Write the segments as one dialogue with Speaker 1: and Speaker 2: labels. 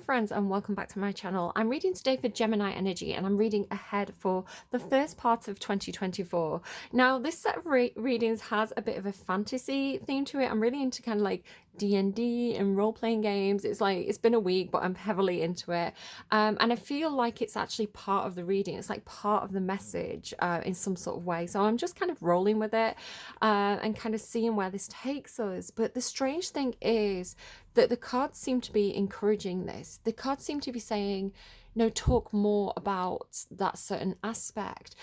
Speaker 1: friends, and welcome back to my channel. I'm reading today for Gemini energy, and I'm reading ahead for the first part of 2024. Now, this set of readings has a bit of a fantasy theme to it. I'm really into kind of like D&D and role-playing games. It's been a week, but I'm heavily into it. And I feel like it's actually part of the reading. It's like part of the message in some sort of way. So I'm just kind of rolling with it and kind of seeing where this takes us. But the strange thing is that the cards seem to be encouraging this. The cards seem to be saying, no, talk more about that certain aspect.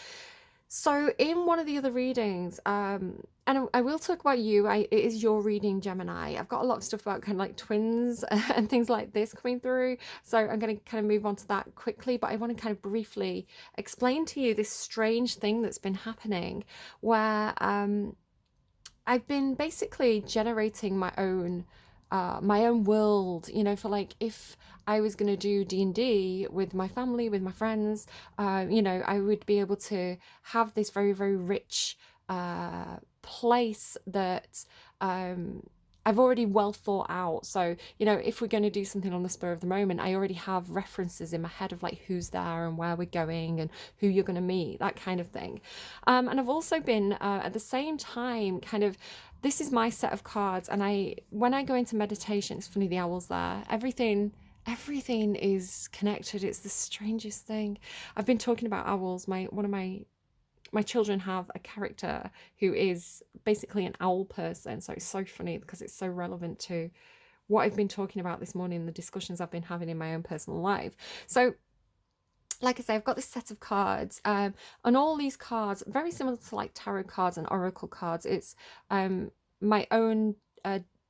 Speaker 1: So in one of the other readings, and I will talk about you, it is your reading, Gemini. I've got a lot of stuff about kind of like twins and things like this coming through. So I'm going to kind of move on to that quickly, but I want to kind of briefly explain to you this strange thing that's been happening where I've been basically generating my own world, you know, for like if I was going to do D&D with my family, with my friends, you know, I would be able to have this very, very rich place that I've already well thought out. So, you know, if we're going to do something on the spur of the moment, I already have references in my head of like who's there and where we're going and who you're going to meet, that kind of thing. And I've also been at the same time kind of, this is my set of cards, and when I go into meditation, it's funny, the owl's there, everything is connected. It's the strangest thing. I've been talking about owls. One of my children have a character who is basically an owl person, so it's so funny because it's so relevant to what I've been talking about this morning, the discussions I've been having in my own personal life. So like I say, I've got this set of cards, and all these cards, very similar to like tarot cards and oracle cards. It's my own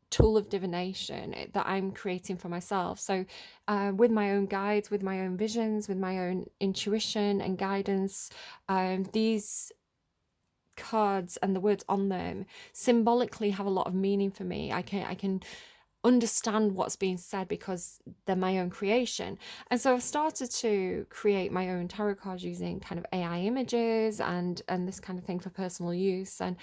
Speaker 1: tool of divination that I'm creating for myself. So with my own guides, with my own visions, with my own intuition and guidance, these cards and the words on them symbolically have a lot of meaning for me. I can understand what's being said because they're my own creation. And so I've started to create my own tarot cards using kind of AI images and this kind of thing for personal use. And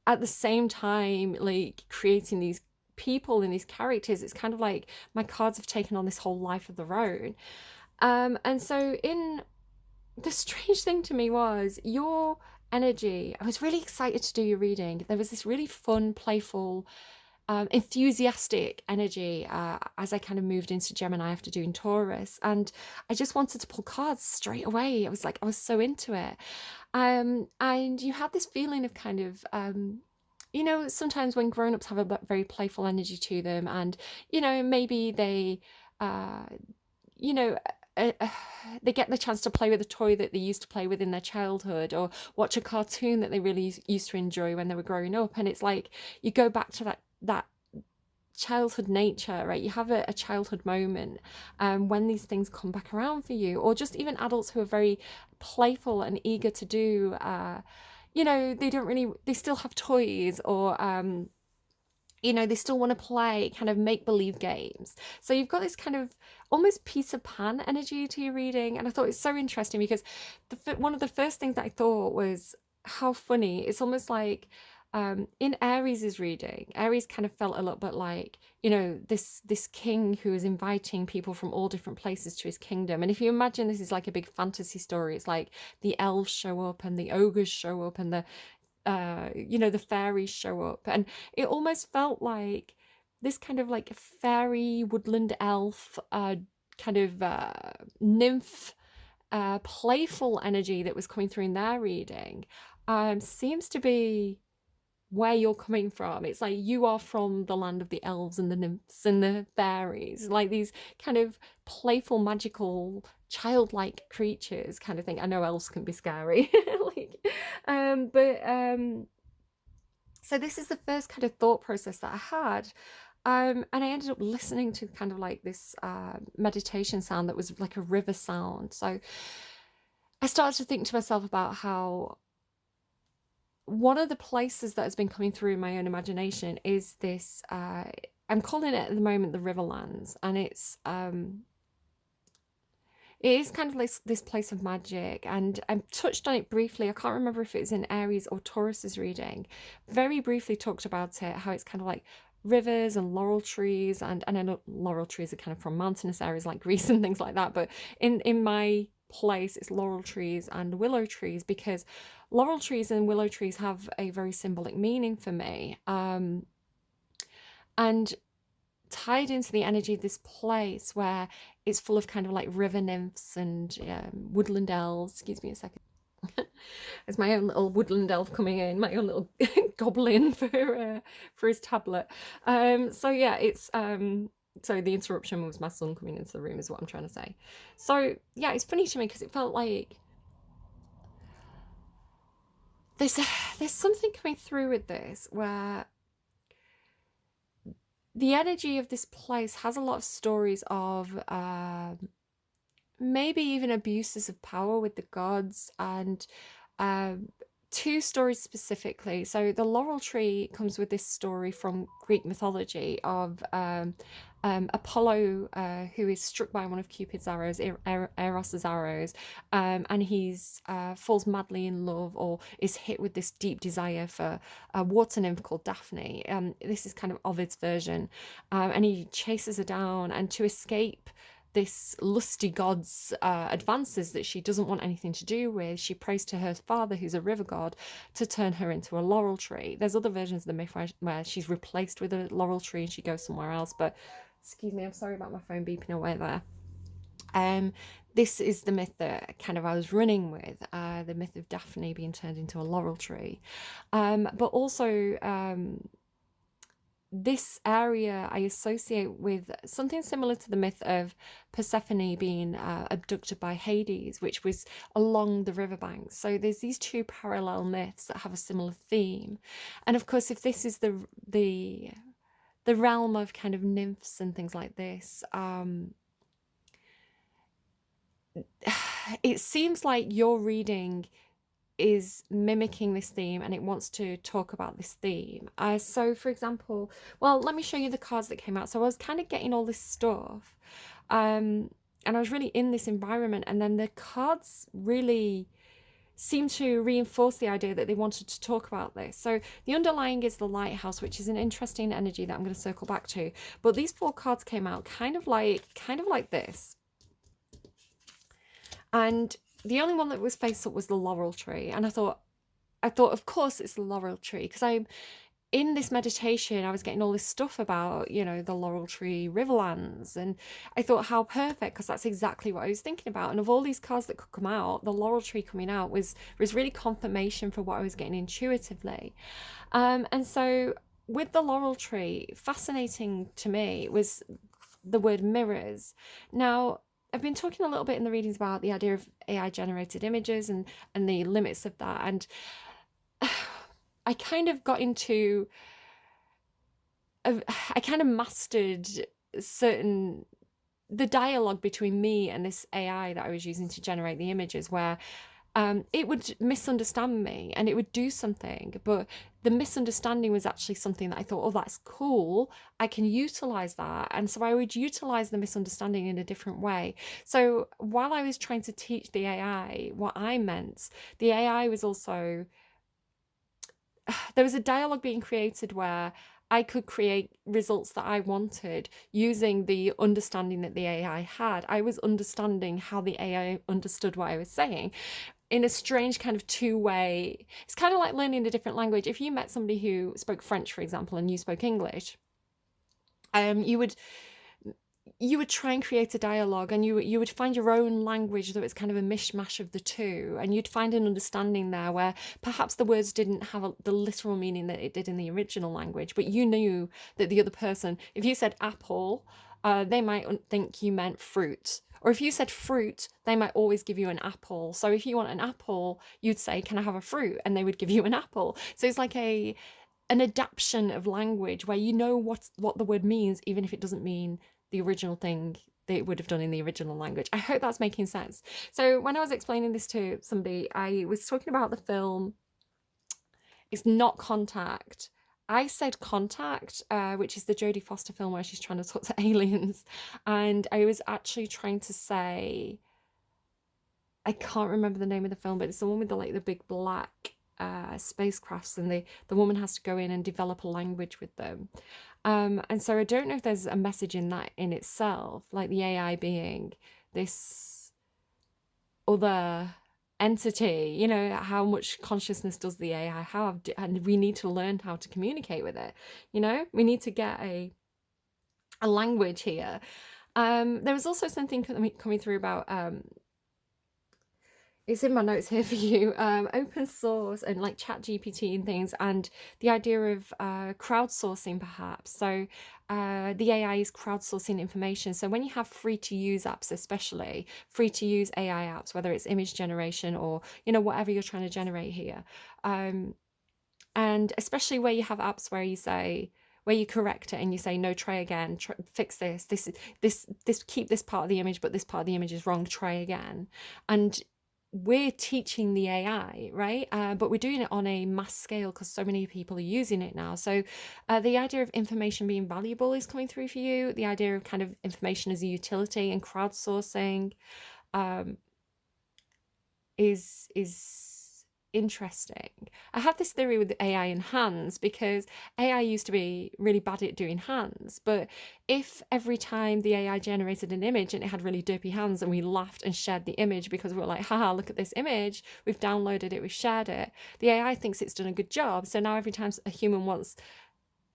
Speaker 1: at the same time, like creating these people and these characters, it's kind of like my cards have taken on this whole life of their own. And so in the strange thing to me was your energy. I was really excited to do your reading. There was this really fun, playful, enthusiastic energy as I kind of moved into Gemini after doing Taurus, and I just wanted to pull cards straight away. I was so into it, and you had this feeling of kind of you know, sometimes when grown-ups have a very playful energy to them, and you know, maybe they you know, they get the chance to play with a toy that they used to play with in their childhood, or watch a cartoon that they really used to enjoy when they were growing up, and it's like you go back to that childhood nature, right? You have a childhood moment when these things come back around for you, or just even adults who are very playful and eager to do you know, they still have toys, or you know, they still want to play kind of make-believe games. So you've got this kind of almost Peter Pan energy to your reading. And I thought it's so interesting because one of the first things that I thought was how funny. It's almost like in Aries' reading, Aries kind of felt a little bit like, you know, this king who is inviting people from all different places to his kingdom. And if you imagine this is like a big fantasy story, it's like the elves show up and the ogres show up and the you know, the fairies show up, and it almost felt like this kind of like fairy woodland elf kind of nymph playful energy that was coming through in their reading seems to be where you're coming from. It's like you are from the land of the elves and the nymphs and the fairies, like these kind of playful, magical, childlike creatures kind of thing. I know elves can be scary. like so this is the first kind of thought process that I had. And I ended up listening to kind of like this meditation sound that was like a river sound. So I started to think to myself about how one of the places that has been coming through in my own imagination is this, I'm calling it at the moment the Riverlands, and it is kind of like this place of magic, and I touched on it briefly. I can't remember if it was in Aries or Taurus's reading. Very briefly talked about it, how it's kind of like rivers and laurel trees, and I know laurel trees are kind of from mountainous areas like Greece and things like that, but in my place it's laurel trees and willow trees, because laurel trees and willow trees have a very symbolic meaning for me, and tied into the energy of this place where it's full of kind of like river nymphs and woodland elves. Excuse me a second. It's my own little woodland elf coming in, my own little goblin for his tablet. So yeah, it's so the interruption was my son coming into the room is what I'm trying to say. So yeah, it's funny to me because it felt like there's something coming through with this where the energy of this place has a lot of stories of maybe even abuses of power with the gods, and two stories specifically. So the laurel tree comes with this story from Greek mythology of Apollo, who is struck by one of Cupid's arrows, Eros's arrows, and he's falls madly in love, or is hit with this deep desire for a water nymph called Daphne. This is kind of Ovid's version, and he chases her down, and to escape this lusty god's advances that she doesn't want anything to do with, she prays to her father, who's a river god, to turn her into a laurel tree. There's other versions of the myth where she's replaced with a laurel tree and she goes somewhere else, but excuse me, I'm sorry about my phone beeping away there. This is the myth that kind of I was running with, the myth of Daphne being turned into a laurel tree, but also this area I associate with something similar to the myth of Persephone being abducted by Hades, which was along the riverbanks. So there's these two parallel myths that have a similar theme. And of course, if this is the realm of kind of nymphs and things like this, it seems like your reading is mimicking this theme and it wants to talk about this theme. So for example, well, let me show you the cards that came out. So I was kind of getting all this stuff, and I was really in this environment, and then the cards really seem to reinforce the idea that they wanted to talk about this. So the underlying is the lighthouse, which is an interesting energy that I'm going to circle back to. But these four cards came out kind of like this. And the only one that was face up was the laurel tree. And I thought, of course it's the laurel tree, because I'm in this meditation, I was getting all this stuff about, you know, the laurel tree riverlands. And I thought, how perfect, because that's exactly what I was thinking about. And of all these cards that could come out, the laurel tree coming out was really confirmation for what I was getting intuitively. And so with the laurel tree, fascinating to me was the word mirrors. Now, I've been talking a little bit in the readings about the idea of AI generated images and the limits of that. And I kind of got into, I kind of mastered the dialogue between me and this AI that I was using to generate the images, where it would misunderstand me and it would do something, but the misunderstanding was actually something that I thought, oh, that's cool, I can utilize that. And so I would utilize the misunderstanding in a different way. So while I was trying to teach the AI what I meant, the AI was also, there was a dialogue being created where I could create results that I wanted using the understanding that the AI had. I was understanding how the AI understood what I was saying in a strange kind of two-way. It's kind of like learning a different language. If you met somebody who spoke French, for example, and you spoke English, you would try and create a dialogue, and you would find your own language that was kind of a mishmash of the two, and you'd find an understanding there where perhaps the words didn't have the literal meaning that it did in the original language, but you knew that the other person, if you said apple, they might think you meant fruit. Or if you said fruit, they might always give you an apple. So if you want an apple, you'd say, can I have a fruit? And they would give you an apple. So it's like an adaptation of language where you know what the word means, even if it doesn't mean the original thing they would have done in the original language. I hope that's making sense. So when I was explaining this to somebody, I was talking about the film. It's not Contact. I said Contact, which is the Jodie Foster film where she's trying to talk to aliens. And I was actually trying to say, I can't remember the name of the film, but it's the one with the big black spacecrafts, and the woman has to go in and develop a language with them. And so I don't know if there's a message in that in itself, like the AI being this other entity, you know, how much consciousness does the AI have? And we need to learn how to communicate with it, you know, we need to get a language here. There was also something coming through about it's in my notes here for you, open source and like chat GPT and things, and the idea of crowdsourcing perhaps. So the AI is crowdsourcing information. So when you have free to use apps, especially free to use AI apps, whether it's image generation or, you know, whatever you're trying to generate here, and especially where you have apps where you say, where you correct it and you say, no, try again, fix this, keep this part of the image, but this part of the image is wrong, try again. And we're teaching the AI, right? But we're doing it on a mass scale because so many people are using it now. So the idea of information being valuable is coming through for you. The idea of kind of information as a utility and crowdsourcing is interesting. I have this theory with AI and hands, because AI used to be really bad at doing hands, but if every time the AI generated an image and it had really dopey hands and we laughed and shared the image because we were like, haha, look at this image, we've downloaded it, we've shared it, the AI thinks it's done a good job. So now every time a human wants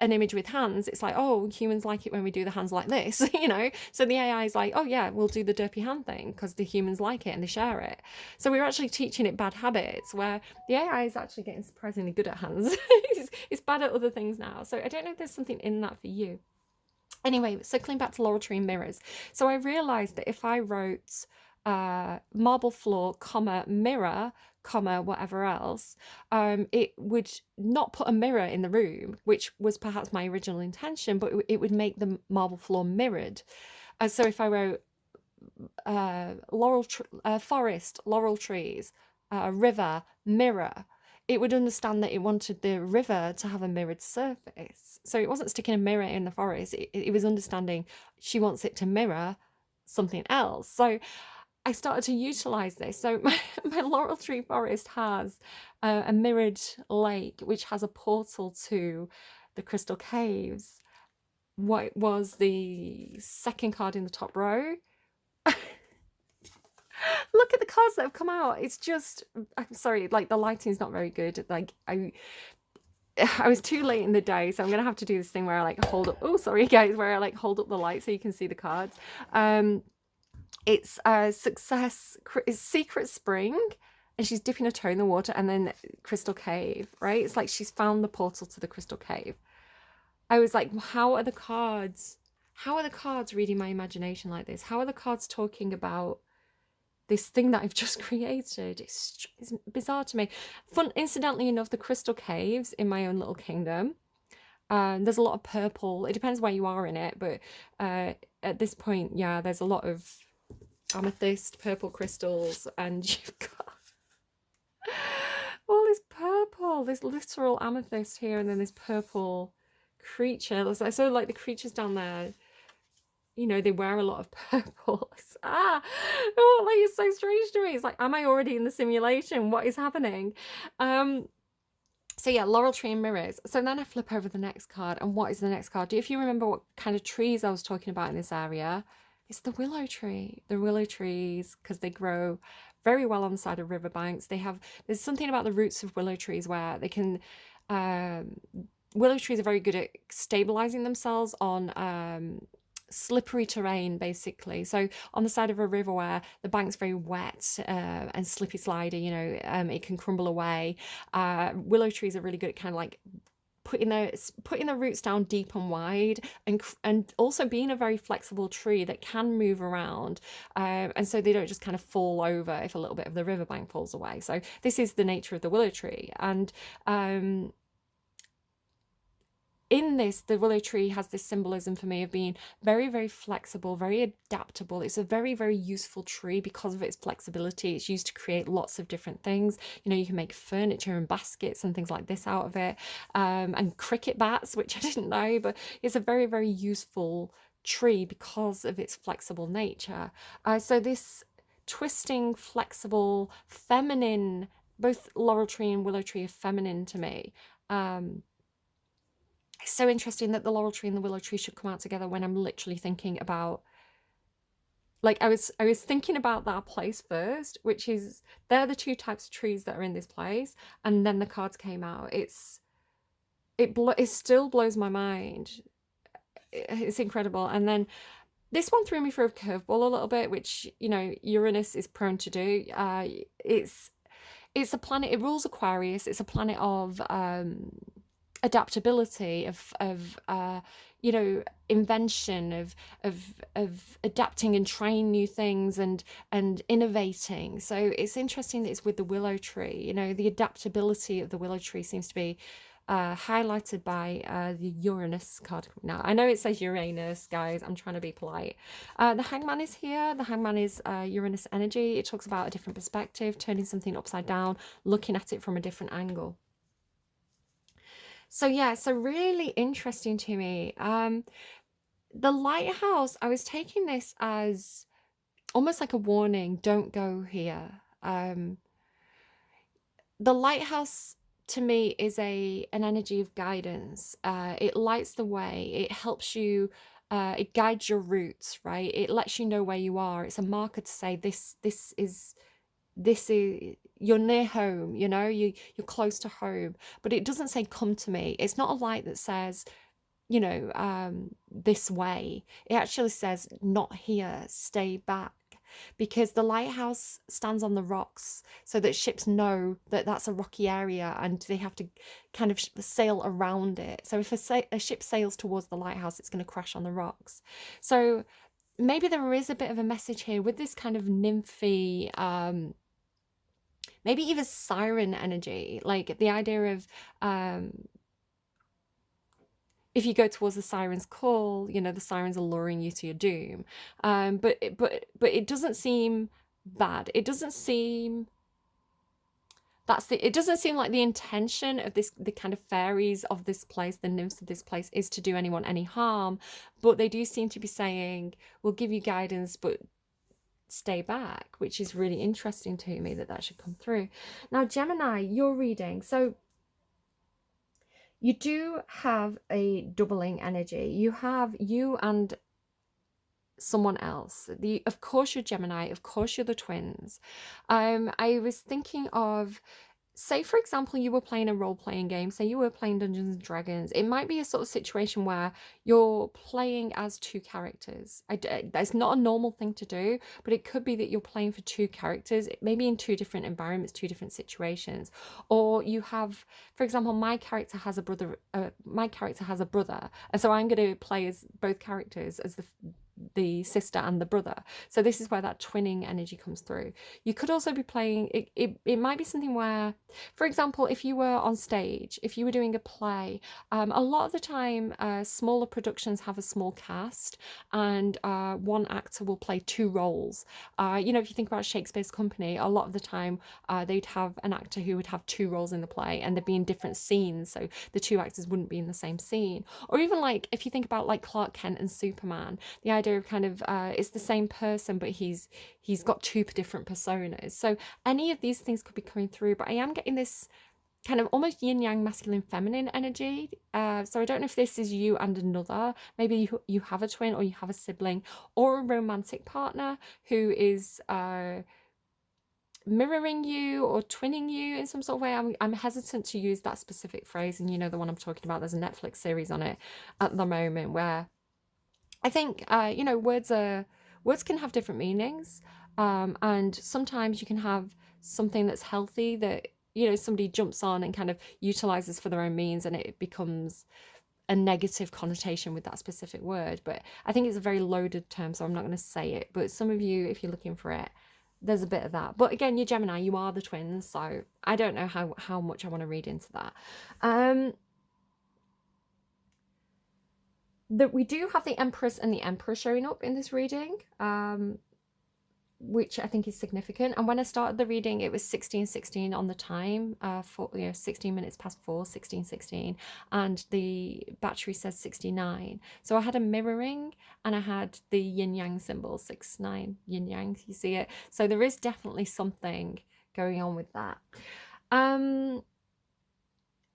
Speaker 1: an image with hands, it's like, oh, humans like it when we do the hands like this, you know? So the AI is like, oh yeah, we'll do the dopey hand thing because the humans like it and they share it. So we're actually teaching it bad habits, where the AI is actually getting surprisingly good at hands. It's bad at other things now. So I don't know if there's something in that for you. Anyway, circling back to Laurel Tree Mirrors. So I realized that if I wrote marble floor, comma, mirror, comma, whatever else, it would not put a mirror in the room, which was perhaps my original intention, but it would make the marble floor mirrored. So if I wrote forest, laurel trees, river, mirror, it would understand that it wanted the river to have a mirrored surface. So it wasn't sticking a mirror in the forest. It was understanding she wants it to mirror something else. So I started to utilize this. So my laurel tree forest has a mirrored lake, which has a portal to the crystal caves. What was the second card in the top row? Look at the cards that have come out. It's just, I'm sorry, like the lighting's not very good. Like I was too late in the day, so I'm gonna have to do this thing where I like hold up, oh sorry guys, where I like hold up the light so you can see the cards. It's success, it's secret spring, and she's dipping her toe in the water, and then crystal cave, right? It's like she's found the portal to the crystal cave. I was like, how are the cards reading my imagination like this? How are the cards talking about this thing that I've just created? It's bizarre to me. Fun, incidentally enough, the crystal caves in my own little kingdom, there's a lot of purple. It depends where you are in it, but at this point, yeah, there's a lot of amethyst, purple crystals, and you've got all this purple, this literal amethyst here, and then this purple creature. So like the creatures down there, you know, they wear a lot of purple. Oh, like it's so strange to me. It's like, am I already in the simulation? What is happening? So yeah, laurel tree and mirrors. So then I flip over the next card, and what is the next card? If you remember what kind of trees I was talking about in this area, it's the willow tree. The willow trees, because they grow very well on the side of riverbanks. There's something about the roots of willow trees where they can, willow trees are very good at stabilizing themselves on slippery terrain, basically. So on the side of a river where the bank's very wet and slippy slidey, you know, it can crumble away. Willow trees are really good at kind of like putting the roots down deep and wide, and also being a very flexible tree that can move around, and so they don't just kind of fall over if a little bit of the riverbank falls away. So this is the nature of the willow tree. And in this, the willow tree has this symbolism for me of being very, very flexible, very adaptable. It's a very, very useful tree because of its flexibility. It's used to create lots of different things. You know, you can make furniture and baskets and things like this out of it, and cricket bats, which I didn't know, but it's a very, very useful tree because of its flexible nature. So this twisting, flexible, feminine both laurel tree and willow tree are feminine to me. It's so interesting that the laurel tree and the willow tree should come out together when I'm literally thinking about, like, I was thinking about that place first, which is, they're the two types of trees that are in this place, and then the cards came out. It still blows my mind. It's incredible. And then this one threw me for a curveball a little bit, which, you know, Uranus is prone to do. It's a planet, it rules Aquarius. It's a planet of adaptability, of you know, invention, of adapting and trying new things and innovating. So it's interesting that it's with the willow tree. You know, the adaptability of the willow tree seems to be highlighted by the Uranus card. Now, I know it says Uranus, guys. I'm trying to be polite. The Hangman is here. The Hangman is Uranus energy. It talks about a different perspective, turning something upside down, looking at it from a different angle. So yeah, so really interesting to me. The lighthouse, I was taking this as almost like a warning, don't go here. The lighthouse to me is an energy of guidance. It lights the way. It helps you. It guides your routes, right? It lets you know where you are. It's a marker to say this is you're near home. You know, you're close to home. But it doesn't say come to me. It's not a light that says, you know, this way. It actually says not here. Stay back. Because the lighthouse stands on the rocks so that ships know that that's a rocky area and they have to kind of sail around it. So if a ship sails towards the lighthouse, it's going to crash on the rocks. So maybe there is a bit of a message here with this kind of nymphy, maybe even siren energy, like the idea of if you go towards the siren's call, you know, the sirens are luring you to your doom. But it doesn't seem bad. It doesn't seem it doesn't seem like the intention of the kind of fairies of this place, the nymphs of this place, is to do anyone any harm. But they do seem to be saying, we'll give you guidance, but stay back, which is really interesting to me that should come through. Now, Gemini, you're reading. So you do have a doubling energy. You have you and someone else. Of course you're Gemini, of course you're the twins. I was thinking of, say for example you were playing a role-playing game, say you were playing Dungeons and Dragons. It might be a sort of situation where you're playing as two characters. That's not a normal thing to do, but it could be that you're playing for two characters, maybe in two different environments, two different situations. Or you have, for example, my character has a brother, and so I'm going to play as both characters, as the sister and the brother. So this is where that twinning energy comes through. You could also be playing, it might be something where, for example, if you were on stage, if you were doing a play, a lot of the time smaller productions have a small cast, and one actor will play two roles. You know, if you think about Shakespeare's company, a lot of the time they'd have an actor who would have two roles in the play, and they'd be in different scenes, so the two actors wouldn't be in the same scene. Or even like if you think about like Clark Kent and Superman, the idea of kind of it's the same person, but he's got two different personas. So any of these things could be coming through, but I am getting this kind of almost yin yang, masculine feminine energy. So I don't know if this is you and another, maybe you have a twin, or you have a sibling, or a romantic partner who is mirroring you or twinning you in some sort of way. I'm hesitant to use that specific phrase, and you know the one I'm talking about. There's a Netflix series on it at the moment where I think, you know, words can have different meanings. And sometimes you can have something that's healthy that, you know, somebody jumps on and kind of utilizes for their own means, and it becomes a negative connotation with that specific word. But I think it's a very loaded term, so I'm not going to say it. But some of you, if you're looking for it, there's a bit of that. But again, you're Gemini, you are the twins, so I don't know how much I want to read into that. That we do have the Empress and the Emperor showing up in this reading, which I think is significant. And when I started the reading, it was 16:16 on the time, for 16 minutes past 4, 16:16, and the battery says 69. So I had a mirroring, and I had the yin yang symbol, 6-9 yin yang. You see it? So there is definitely something going on with that. Um,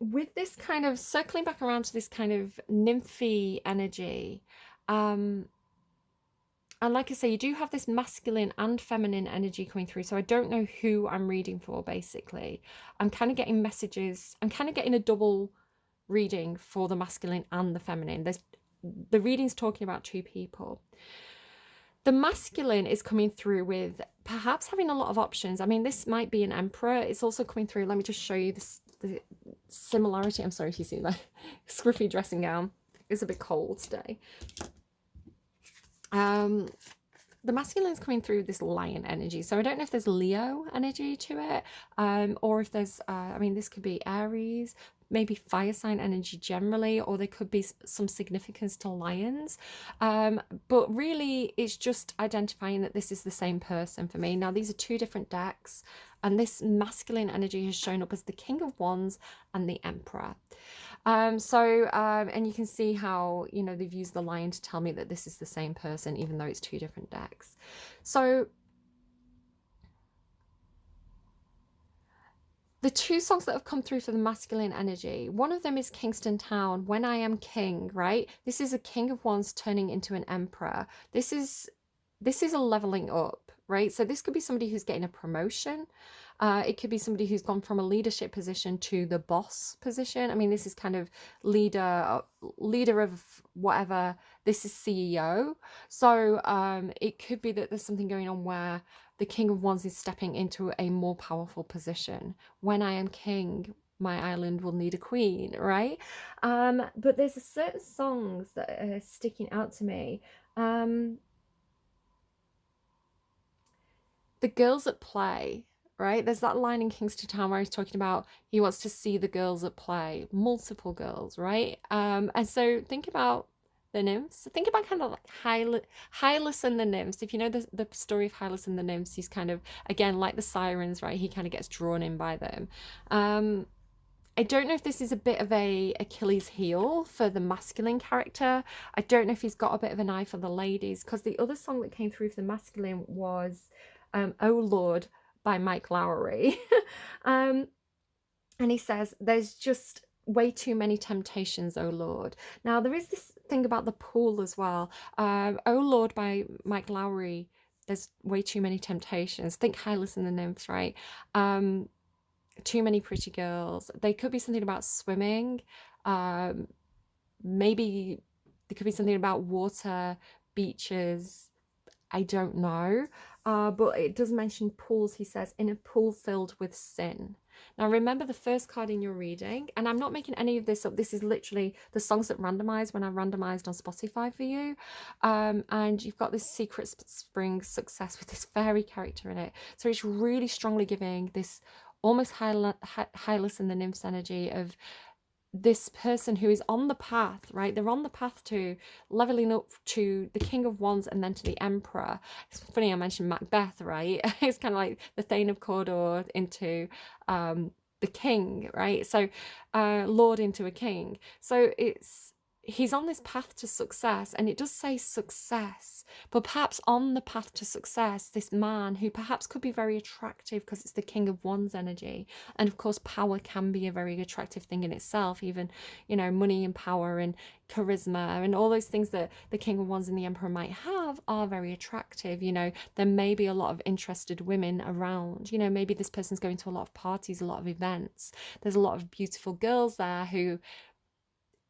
Speaker 1: with this kind of circling back around to this kind of nymphy energy, um, and like I say, you do have this masculine and feminine energy coming through. So I don't know who I'm reading for, basically. I'm kind of getting messages. I'm kind of getting a double reading for the masculine and the feminine. The reading's talking about two people. The masculine is coming through with perhaps having a lot of options. I mean, this might be an emperor. It's also coming through. Let me just show you the similarity. I'm sorry if you see that scruffy dressing gown. It's a bit cold today. The masculine is coming through this lion energy. So I don't know if there's Leo energy to it, or if there's, I mean, this could be Aries, maybe fire sign energy generally, or there could be some significance to lions. But really, it's just identifying that this is the same person for me. Now, these are two different decks, and this masculine energy has shown up as the King of Wands and the Emperor. And you can see how, you know, they've used the lion to tell me that this is the same person, even though it's two different decks. So the two songs that have come through for the masculine energy, one of them is Kingston Town, When I Am King, right? This is a King of Wands turning into an Emperor. This is a leveling up, right? So this could be somebody who's getting a promotion. It could be somebody who's gone from a leadership position to the boss position. I mean, this is kind of leader of whatever. This is CEO. So it could be that there's something going on where the King of Wands is stepping into a more powerful position. When I am king, my island will need a queen, right? But there's certain songs that are sticking out to me. The girls at play, right? There's that line in Kingston Town where he's talking about he wants to see the girls at play, multiple girls, right? And so think about the nymphs. Think about kind of like Hylas and the nymphs. If you know the story of Hylas and the nymphs, he's kind of, again, like the sirens, right? He kind of gets drawn in by them. I don't know if this is a bit of a Achilles heel for the masculine character. I don't know if he's got a bit of an eye for the ladies, because the other song that came through for the masculine was Oh Lord by Mike Lowry. And he says, there's just way too many temptations, oh Lord. Now, there is this thing about the pool as well. Oh Lord by Mike Lowry, there's way too many temptations. Think Hylas and the Nymphs, right? Too many pretty girls. They could be something about swimming. Maybe there could be something about water, beaches. I don't know. But it does mention pools, he says, in a pool filled with sin. Now, remember the first card in your reading, and I'm not making any of this up. This is literally the songs that randomized when I randomized on Spotify for you. And you've got this secret spring success with this fairy character in it. So it's really strongly giving this almost Hylas and the Nymphs energy of this person who is on the path, right? They're on the path to leveling up to the King of Wands and then to the Emperor. It's funny I mentioned Macbeth, right? It's kind of like the Thane of Cawdor into the king, right? So lord into a king. So he's on this path to success, and it does say success, but perhaps on the path to success, this man who perhaps could be very attractive because it's the King of Wands energy, and of course power can be a very attractive thing in itself, even, you know, money and power and charisma and all those things that the King of Wands and the Emperor might have are very attractive. You know, there may be a lot of interested women around, you know, maybe this person's going to a lot of parties, a lot of events, there's a lot of beautiful girls there who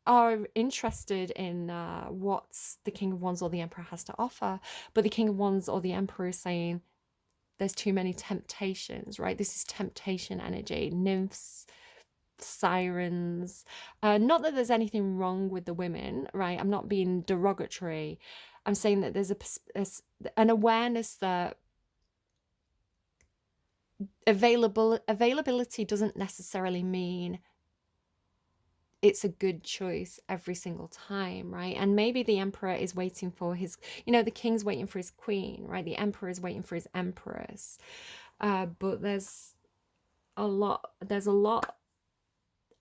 Speaker 1: are interested in what the King of Wands or the Emperor has to offer. But the King of Wands or the Emperor is saying there's too many temptations, right? This is temptation energy, nymphs, sirens. Not that there's anything wrong with the women, right? I'm not being derogatory. I'm saying that there's an awareness that availability doesn't necessarily mean it's a good choice every single time, right? And maybe the Emperor is waiting for his, you know, the king's waiting for his queen, right? The Emperor is waiting for his empress. But there's a lot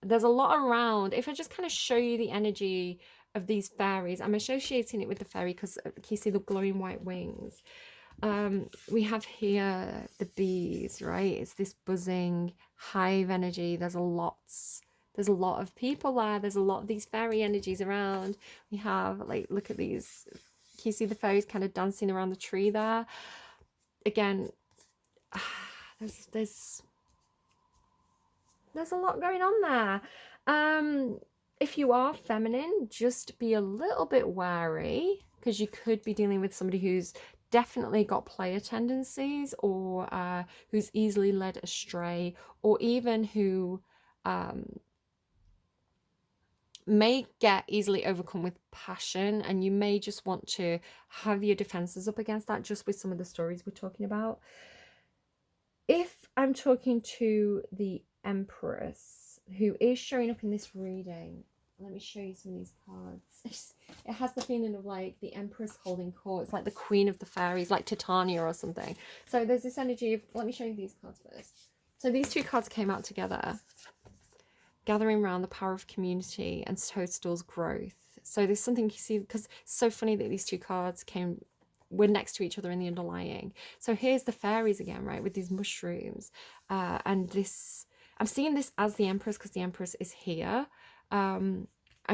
Speaker 1: around. If I just kind of show you the energy of these fairies, I'm associating it with the fairy because you see the glowing white wings. We have here the bees, right? It's this buzzing hive energy. There's a lot of people there. There's a lot of these fairy energies around. We have, like, look at these. Can you see the fairies kind of dancing around the tree there? Again, there's a lot going on there. If you are feminine, just be a little bit wary, because you could be dealing with somebody who's definitely got player tendencies, or who's easily led astray, or even who may get easily overcome with passion, and you may just want to have your defenses up against that, just with some of the stories we're talking about. If I'm talking to the Empress, who is showing up in this reading, let me show you some of these cards. It has the feeling of like the Empress holding court. It's like the Queen of the Fairies, like Titania or something. So there's this energy of, let me show you these cards first. So these two cards came out together, gathering around the power of community and toadstool's growth. So there's something you see, because it's so funny that these two cards were next to each other in the underlying. So here's the fairies again, right, with these mushrooms, and this, I'm seeing this as the Empress, because the Empress is here, and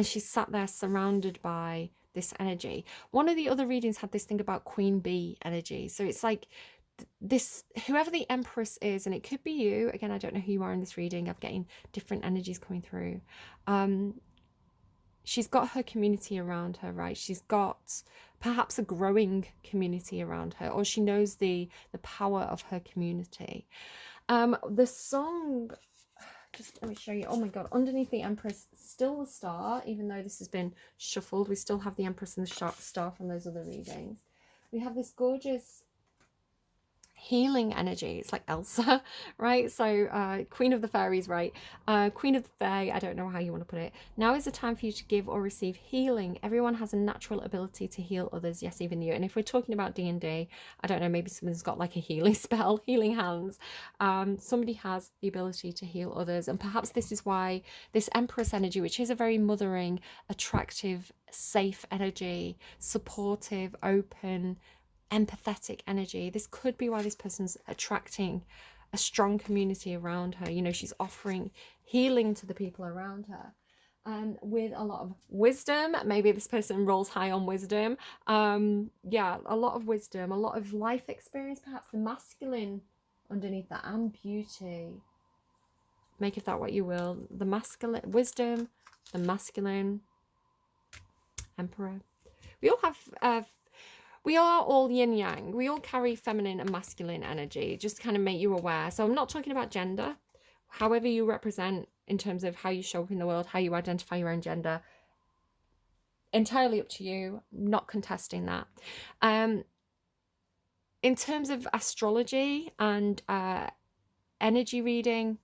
Speaker 1: she's sat there surrounded by this energy. One of the other readings had this thing about Queen Bee energy. So it's like this, whoever the Empress is, and it could be you, again, I don't know who you are in this reading, I'm getting different energies coming through. She's got her community around her, right? She's got perhaps a growing community around her, or she knows the power of her community. The song, just let me show you. Oh my god, underneath the Empress, still the star, even though this has been shuffled, we still have the Empress and the star from those other readings. We have this gorgeous healing energy. It's like Elsa, right? So Queen of the Fairies, right? Queen of the Fae, I don't know how you want to put it. Now is the time for you to give or receive healing. Everyone has a natural ability to heal others, yes, even you. And if we're talking about D&D, I don't know, maybe someone's got like a healing spell, healing hands. Somebody has the ability to heal others, and perhaps this is why this Empress energy, which is a very mothering, attractive, safe energy, supportive, open, empathetic energy, this could be why this person's attracting a strong community around her. You know, she's offering healing to the people around her, with a lot of wisdom. Maybe this person rolls high on wisdom. Yeah, a lot of wisdom, a lot of life experience, perhaps the masculine underneath that, and beauty. Make of that what you will. The masculine wisdom, the masculine Emperor. We all have we are all yin yang. We all carry feminine and masculine energy, just to kind of make you aware. So I'm not talking about gender. However you represent in terms of how you show up in the world, how you identify your own gender, entirely up to you. Not contesting that. In terms of astrology and energy reading,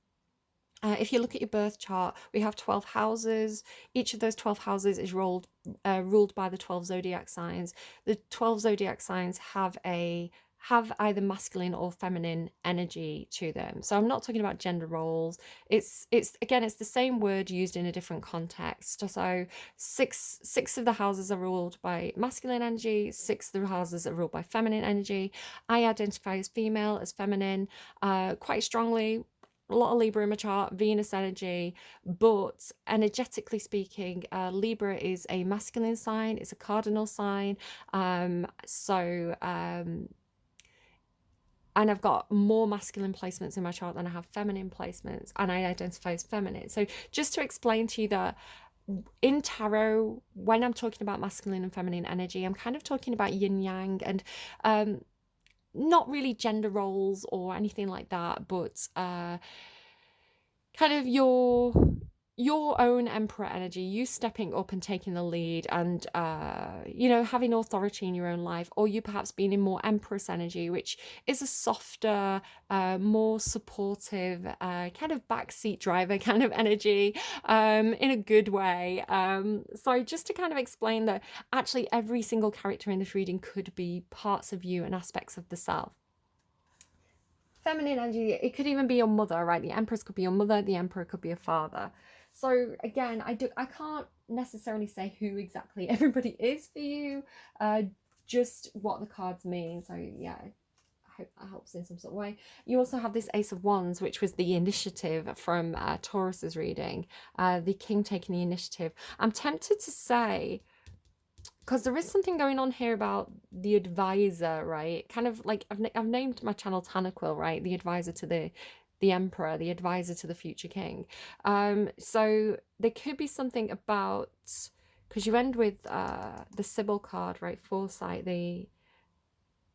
Speaker 1: if you look at your birth chart, we have 12 houses. Each of those 12 houses is ruled by the 12 zodiac signs. The 12 zodiac signs have either masculine or feminine energy to them. So I'm not talking about gender roles. It's again, it's the same word used in a different context. So six of the houses are ruled by masculine energy, 6 of the houses are ruled by feminine energy. I identify as female, as feminine, quite strongly. A lot of Libra in my chart, Venus energy, but energetically speaking, Libra is a masculine sign, it's a cardinal sign. And I've got more masculine placements in my chart than I have feminine placements, and I identify as feminine. So just to explain to you that in tarot, when I'm talking about masculine and feminine energy, I'm kind of talking about yin yang, and not really gender roles or anything like that, but kind of your own emperor energy, you stepping up and taking the lead, and you know, having authority in your own life, or you perhaps being in more empress energy, which is a softer, more supportive, kind of backseat driver kind of energy, in a good way. So just to kind of explain that actually every single character in this reading could be parts of you and aspects of the self. Feminine energy, it could even be your mother, right? The Empress could be your mother, the Emperor could be a father. So again, I can't necessarily say who exactly everybody is for you. just what the cards mean. So yeah, I hope that helps in some sort of way. You also have this Ace of Wands, which was the initiative from Taurus's reading, the king taking the initiative. I'm tempted to say, because there is something going on here about the advisor, right? Kind of like I've named my channel Tanaquil, right? The advisor to the emperor, the advisor to the future king. So there could be something about, because you end with the Sybil card, right? Foresight, the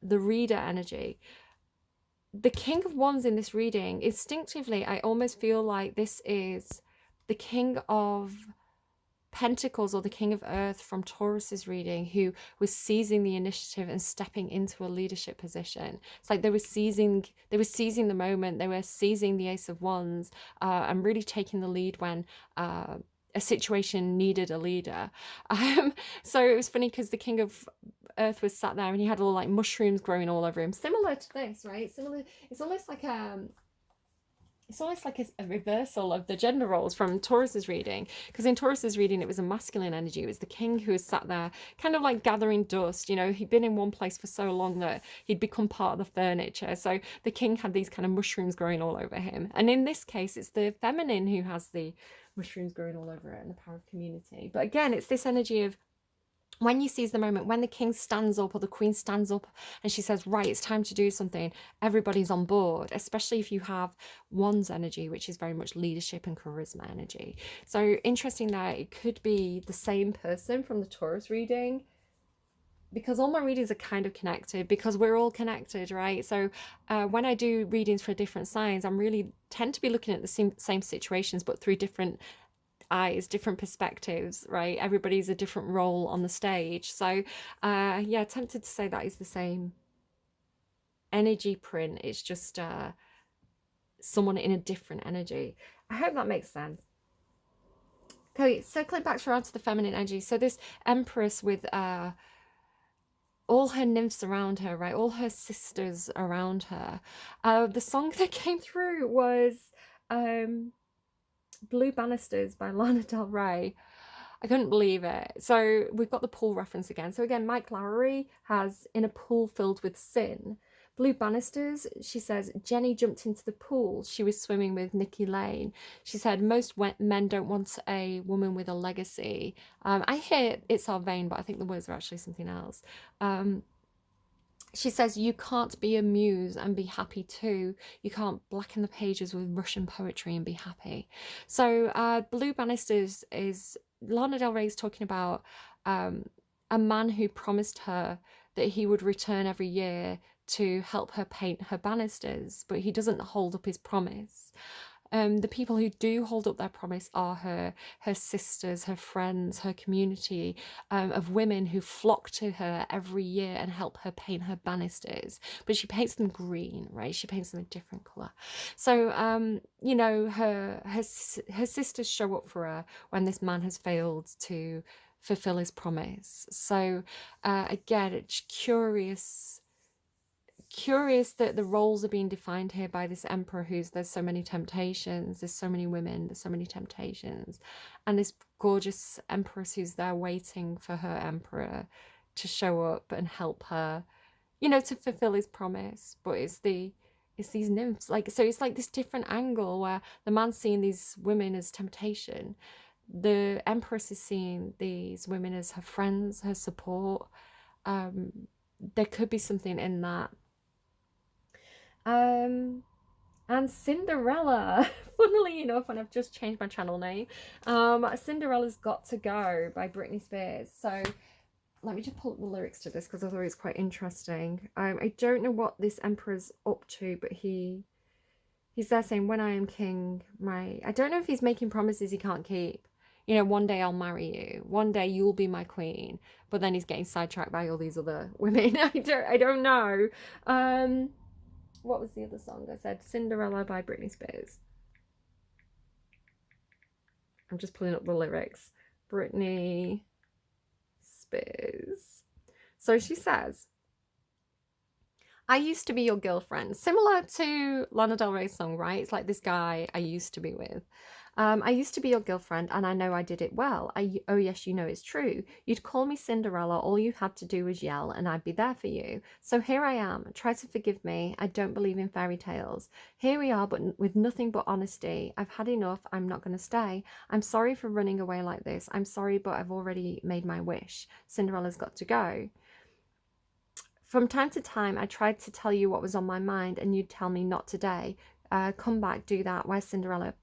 Speaker 1: reader energy. The King of Wands in this reading, instinctively, I almost feel like this is the King of Pentacles or the King of Earth from Taurus's reading, who was seizing the initiative and stepping into a leadership position. It's like they were seizing the moment, they were seizing the Ace of Wands, and really taking the lead when a situation needed a leader. So it was funny because the King of Earth was sat there and he had all like mushrooms growing all over him, similar to this, right? Similar. It's almost like a reversal of the gender roles from Taurus's reading, because in Taurus's reading it was a masculine energy. It was the king who was sat there kind of like gathering dust. You know, he'd been in one place for so long that he'd become part of the furniture. So the king had these kind of mushrooms growing all over him. And in this case, it's the feminine who has the mushrooms growing all over it and the power of community. But again, it's this energy of, when you seize the moment, when the king stands up or the queen stands up and she says, right, it's time to do something, everybody's on board, especially if you have Wands energy, which is very much leadership and charisma energy. So interesting that it could be the same person from the Taurus reading, because all my readings are kind of connected, because we're all connected, right? So when I do readings for different signs, I'm really tend to be looking at the same situations, but through different eyes, different perspectives, right? Everybody's a different role on the stage. So yeah, tempted to say that is the same energy print. It's just someone in a different energy. I hope that makes sense. Okay, circling back around to the feminine energy. So this empress with all her nymphs around her, right? All her sisters around her. The song that came through was Blue Banisters by Lana Del Rey. I couldn't believe it. So we've got the pool reference again. So again, Mike Lowry has In a Pool Filled with Sin. Blue Banisters, she says, Jenny jumped into the pool. She was swimming with Nikki Lane. She said, most men don't want a woman with a legacy. I hear It's Our Vein, but I think the words are actually something else. She says, you can't be a muse and be happy too. You can't blacken the pages with Russian poetry and be happy. So Blue Banisters is, Lana Del Rey is talking about a man who promised her that he would return every year to help her paint her banisters, but he doesn't hold up his promise. The people who do hold up their promise are her sisters, her friends, her community of women who flock to her every year and help her paint her banisters. But she paints them green, right? She paints them a different colour. So, you know, her sisters show up for her when this man has failed to fulfill his promise. So, again, it's curious that the roles are being defined here by this emperor there's so many temptations, there's so many women, there's so many temptations, and this gorgeous empress who's there waiting for her emperor to show up and help her, you know, to fulfill his promise. But it's these nymphs, like, so it's like this different angle where the man's seeing these women as temptation, the empress is seeing these women as her friends, her support. There could be something in that. And Cinderella, funnily enough, and I've just changed my channel name, Cinderella's Got to Go by Britney Spears. So let me just pull up the lyrics to this because I thought it was quite interesting. I don't know what this emperor's up to, but he's there saying, when I am king, I don't know if he's making promises he can't keep. You know, one day I'll marry you, one day you'll be my queen, but then he's getting sidetracked by all these other women. I don't know. What was the other song I said? Cinderella by Britney Spears. I'm just pulling up the lyrics. Britney Spears. So she says, I used to be your girlfriend. Similar to Lana Del Rey's song, right? It's like this guy I used to be with. I used to be your girlfriend, and I know I did it well. Oh yes, you know it's true. You'd call me Cinderella. All you had to do was yell, and I'd be there for you. So here I am. Try to forgive me. I don't believe in fairy tales. Here we are, but with nothing but honesty. I've had enough. I'm not going to stay. I'm sorry for running away like this. I'm sorry, but I've already made my wish. Cinderella's got to go. From time to time, I tried to tell you what was on my mind, and you'd tell me not today. Come back, do that. Where's Cinderella?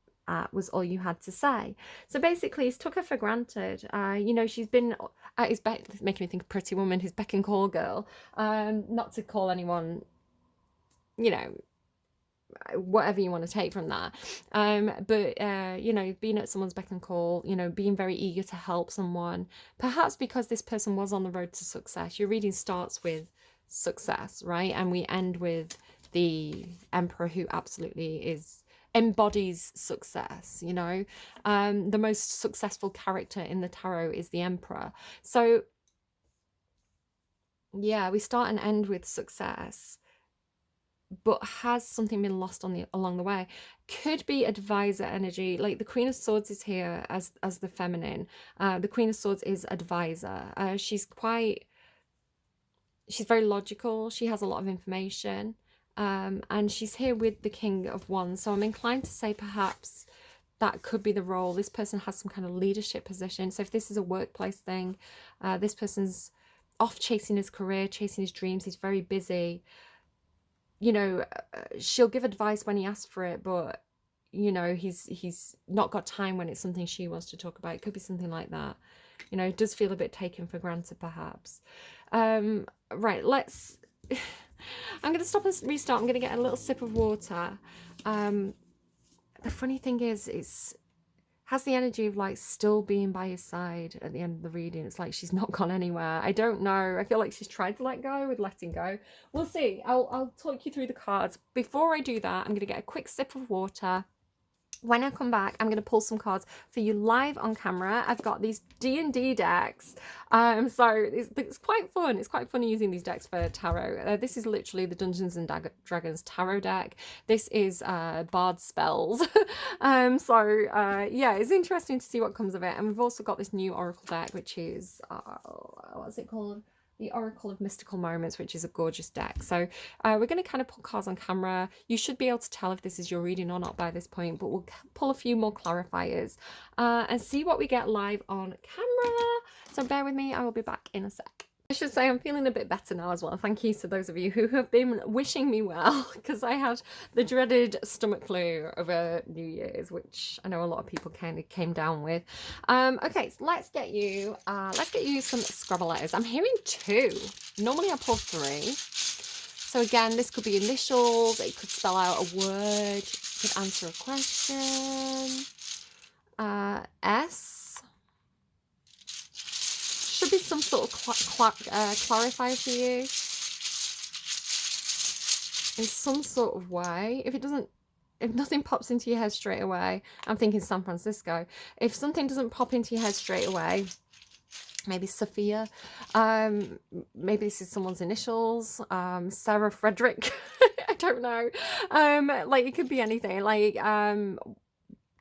Speaker 1: Was all you had to say. So basically, he's took her for granted. You know, she's been at his beck, making me think of Pretty Woman, his beck and call girl. Not to call anyone, you know, whatever you want to take from that. But you know, being at someone's beck and call, you know, being very eager to help someone, perhaps because this person was on the road to success. Your reading starts with success, right? And we end with the Emperor, who absolutely embodies success. You know, the most successful character in the tarot is the Emperor. So yeah, we start and end with success, but has something been lost along the way? Could be advisor energy. Like the Queen of Swords is here as the feminine. The Queen of Swords is advisor. She's very logical. She has a lot of information. And she's here with the King of Wands. So I'm inclined to say perhaps that could be the role. This person has some kind of leadership position. So if this is a workplace thing, this person's off chasing his career, chasing his dreams. He's very busy. You know, she'll give advice when he asks for it, but, you know, he's not got time when it's something she wants to talk about. It could be something like that. You know, it does feel a bit taken for granted, perhaps. Right, let's... I'm going to stop and restart. I'm going to get a little sip of water. The funny thing is, it's has the energy of like still being by his side at the end of the reading. It's like she's not gone anywhere. I don't know. I feel like she's tried to let go with letting go. We'll see. I'll talk you through the cards. Before I do that, I'm going to get a quick sip of water. When I come back, I'm going to pull some cards for you live on camera. I've got these D&D decks. So it's quite fun. It's quite fun using these decks for tarot. This is literally the Dungeons and Dragons tarot deck. This is Bard spells. Yeah, it's interesting to see what comes of it. And we've also got this new Oracle deck, which is, what's it called? The Oracle of Mystical Moments, which is a gorgeous deck. So we're going to kind of pull cards on camera. You should be able to tell if this is your reading or not by this point, but we'll pull a few more clarifiers and see what we get live on camera. So bear with me. I will be back in a sec. I should say I'm feeling a bit better now as well. Thank you to those of you who have been wishing me well, because I had the dreaded stomach flu over New Year's, which I know a lot of people kind of came down with. Okay, so let's get you some Scrabble letters. I'm hearing 2. Normally I pull 3. So again, this could be initials. It could spell out a word. It could answer a question. S. Should be some sort of clarifier for you in some sort of way. If nothing pops into your head straight away, I'm thinking San Francisco. If something doesn't pop into your head straight away, maybe Sophia. Maybe this is someone's initials. Sarah Frederick. I don't know. Like it could be anything. Like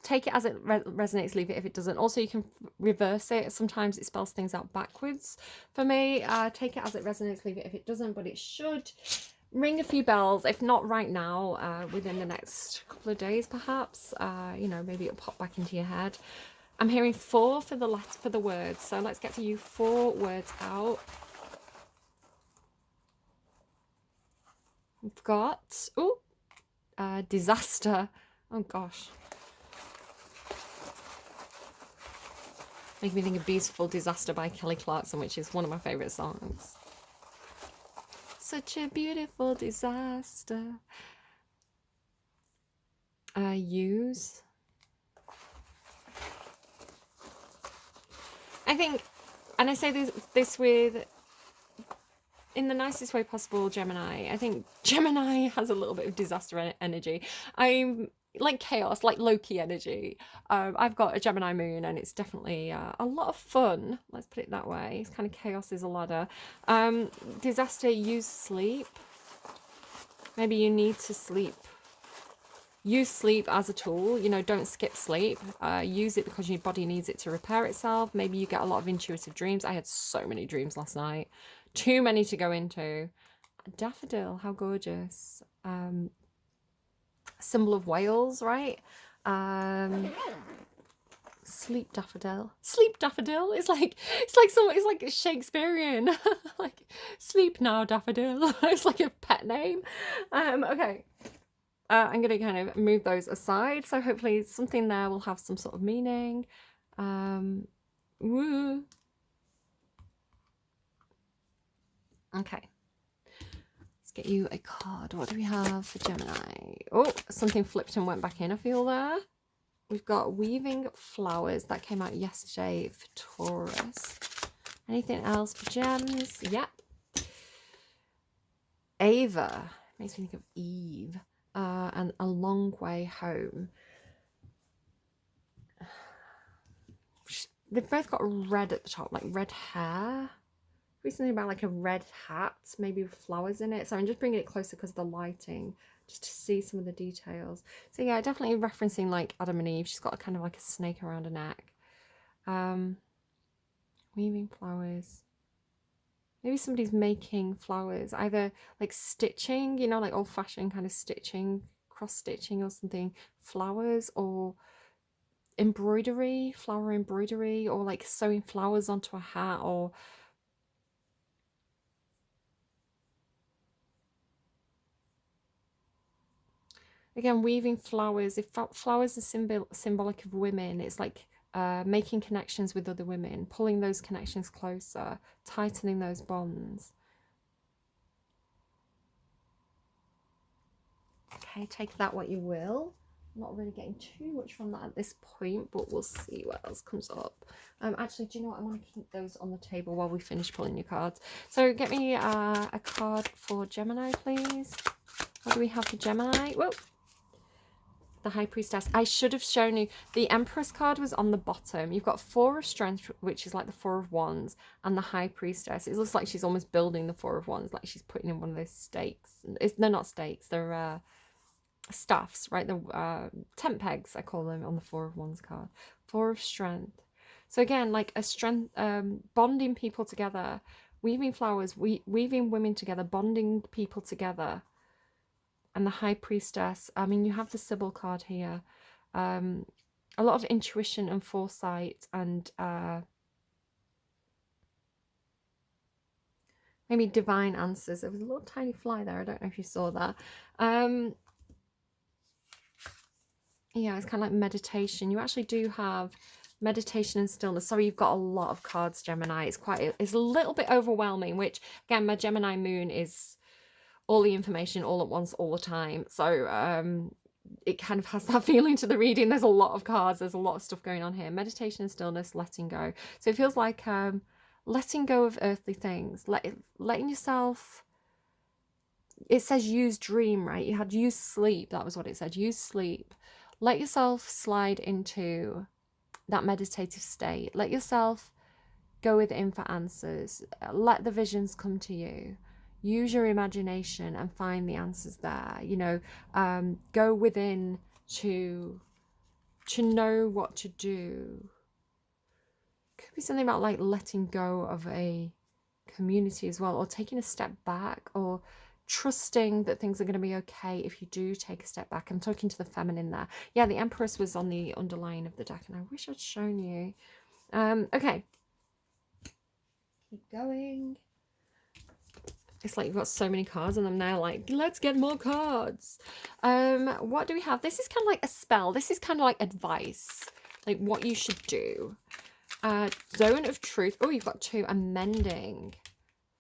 Speaker 1: take it as it resonates, leave it if it doesn't. Also, you can reverse it. Sometimes it spells things out backwards. For me, take it as it resonates, leave it if it doesn't, but it should ring a few bells, if not right now, within the next couple of days, perhaps. You know, maybe it'll pop back into your head. I'm hearing 4 for the words, so let's get to you 4 words out. We've got, disaster. Oh gosh. Making me think of Beautiful Disaster by Kelly Clarkson, which is one of my favourite songs. Such a beautiful disaster. Use. I think, and I say this with, in the nicest way possible, Gemini. I think Gemini has a little bit of disaster energy. I'm like chaos, like Loki energy. I've got a Gemini moon, and it's definitely a lot of fun. Let's put it that way. It's kind of chaos is a ladder. Disaster, use sleep. Maybe you need to sleep. Use sleep as a tool, you know, don't skip sleep. Use it because your body needs it to repair itself. Maybe you get a lot of intuitive dreams. I had so many dreams last night. Too many to go into. Daffodil, how gorgeous. Symbol of Wales, right? Sleep daffodil. Sleep daffodil. It's like Shakespearean. Like sleep now, daffodil. It's like a pet name. Okay. I'm going to kind of move those aside. So hopefully something there will have some sort of meaning. Woo. Okay. Let's get you a card. What do we have for Gemini? Oh, something flipped and went back in, I feel there. We've got Weaving Flowers. That came out yesterday for Taurus. Anything else for gems? Yep. Ava. Makes me think of Eve. And A Long Way Home. They've both got red at the top, like red hair. Something about like a red hat, maybe with flowers in it. So I'm just bringing it closer because of the lighting, just to see some of the details. So yeah, definitely referencing like Adam and Eve. She's got a kind of like a snake around her neck. Weaving flowers. Maybe somebody's making flowers, either like stitching, you know, like old-fashioned kind of stitching, cross-stitching or something, flowers, or embroidery, flower embroidery, or like sewing flowers onto a hat, or again, weaving flowers. If flowers are symbolic of women, it's like making connections with other women, pulling those connections closer, tightening those bonds. Okay, take that what you will. I'm not really getting too much from that at this point, but we'll see what else comes up. Actually, do you know what? I want to keep those on the table while we finish pulling your cards. So get me a card for Gemini, please. What do we have for Gemini? Whoa. The High Priestess. I should have shown you. The Empress card was on the bottom. You've got Four of Strength, which is like the Four of Wands, and the High Priestess. It looks like she's almost building the Four of Wands, like she's putting in one of those stakes. They're not stakes. They're staffs, right? The tent pegs, I call them, on the Four of Wands card. Four of Strength. So again, like a strength, bonding people together, weaving flowers, weaving women together, bonding people together. And the High Priestess. I mean, you have the Sybil card here. A lot of intuition and foresight, and maybe divine answers. There was a little tiny fly there. I don't know if you saw that. Yeah, it's kind of like meditation. You actually do have meditation and stillness. Sorry, you've got a lot of cards, Gemini. It's a little bit overwhelming, which again, my Gemini moon is all the information all at once, all the time. So it kind of has that feeling to the reading. There's a lot of cards. There's a lot of stuff going on here. Meditation and stillness, letting go. So it feels like letting go of earthly things, letting yourself. It says use dream, right? You had use sleep. That was what it said. Use sleep. Let yourself slide into that meditative state. Let yourself go within for answers. Let the visions come to you. Use your imagination and find the answers there. You know, go within to know what to do. Could be something about like letting go of a community as well, or taking a step back, or trusting that things are going to be okay if you do take a step back. I'm talking to the feminine there. Yeah, the Empress was on the underline of the deck, and I wish I'd shown you. Okay. Keep going. It's like you've got so many cards, and I'm now like, let's get more cards. What do we have? This is kind of like a spell. This is kind of like advice, like what you should do. Zone of Truth. Oh, you've got two. Amending.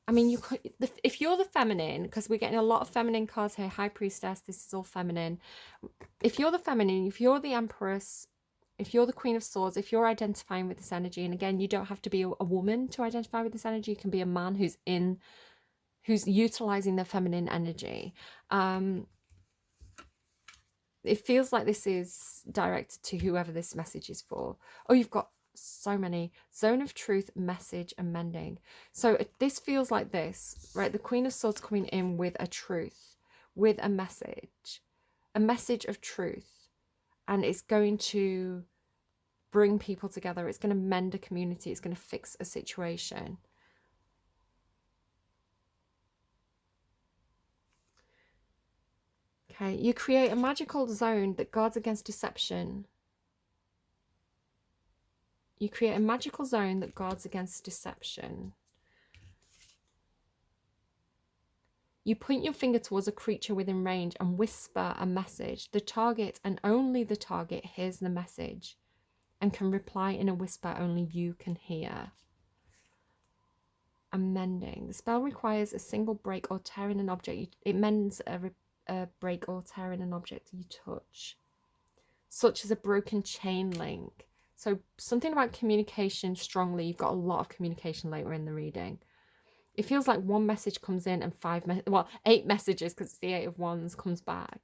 Speaker 1: I mean, you could, if you're the feminine, because we're getting a lot of feminine cards here. High Priestess, this is all feminine. If you're the feminine, if you're the Empress, if you're the Queen of Swords, if you're identifying with this energy, and again, you don't have to be a woman to identify with this energy. You can be a man who's utilizing the feminine energy. It feels like this is directed to whoever this message is for. Oh, you've got so many. Zone of Truth, message, and mending. So this feels like this, right? The Queen of Swords coming in with a truth, with a message of truth, and it's going to bring people together. It's going to mend a community. It's going to fix a situation. Okay, you create a magical zone that guards against deception. You create a magical zone that guards against deception. You point your finger towards a creature within range and whisper a message. The target, and only the target, hears the message and can reply in a whisper only you can hear. Amending. The spell requires a single break or tear in an object. It mends a break or tear in an object you touch, such as a broken chain link. So something about communication strongly. You've got a lot of communication later in the reading. It feels like one message comes in and 8 messages, because it's the 8 of Wands, comes back.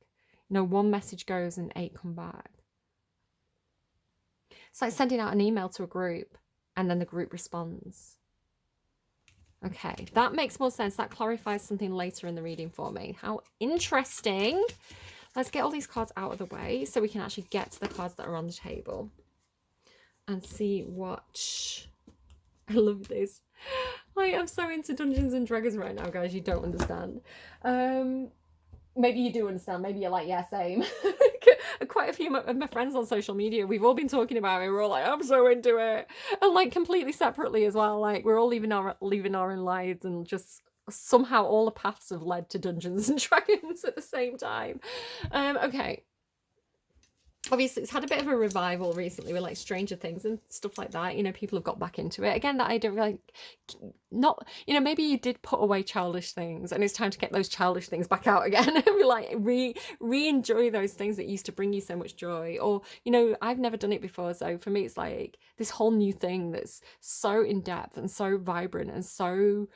Speaker 1: No, one message goes and 8 come back. It's like sending out an email to a group and then the group responds. Okay, that makes more sense. That clarifies something later in the reading for me. How interesting. Let's get all these cards out of the way so we can actually get to the cards that are on the table and see what... I love this. Like, I'm so into Dungeons and Dragons right now, guys. You don't understand. Maybe you do understand. Maybe you're like, yeah, same. Quite a few of my friends on social media, we've all been talking about it. We're all like, I'm so into it. And like completely separately as well. Like, we're all leaving our own lives, and just somehow all the paths have led to Dungeons and Dragons at the same time. Okay. Obviously, it's had a bit of a revival recently with like Stranger Things and stuff like that. You know, people have got back into it. Again, that I don't really, not, you know, maybe you did put away childish things and it's time to get those childish things back out again and be like, re-enjoy those things that used to bring you so much joy. Or, you know, I've never done it before. So for me, it's like this whole new thing that's so in depth and so vibrant and so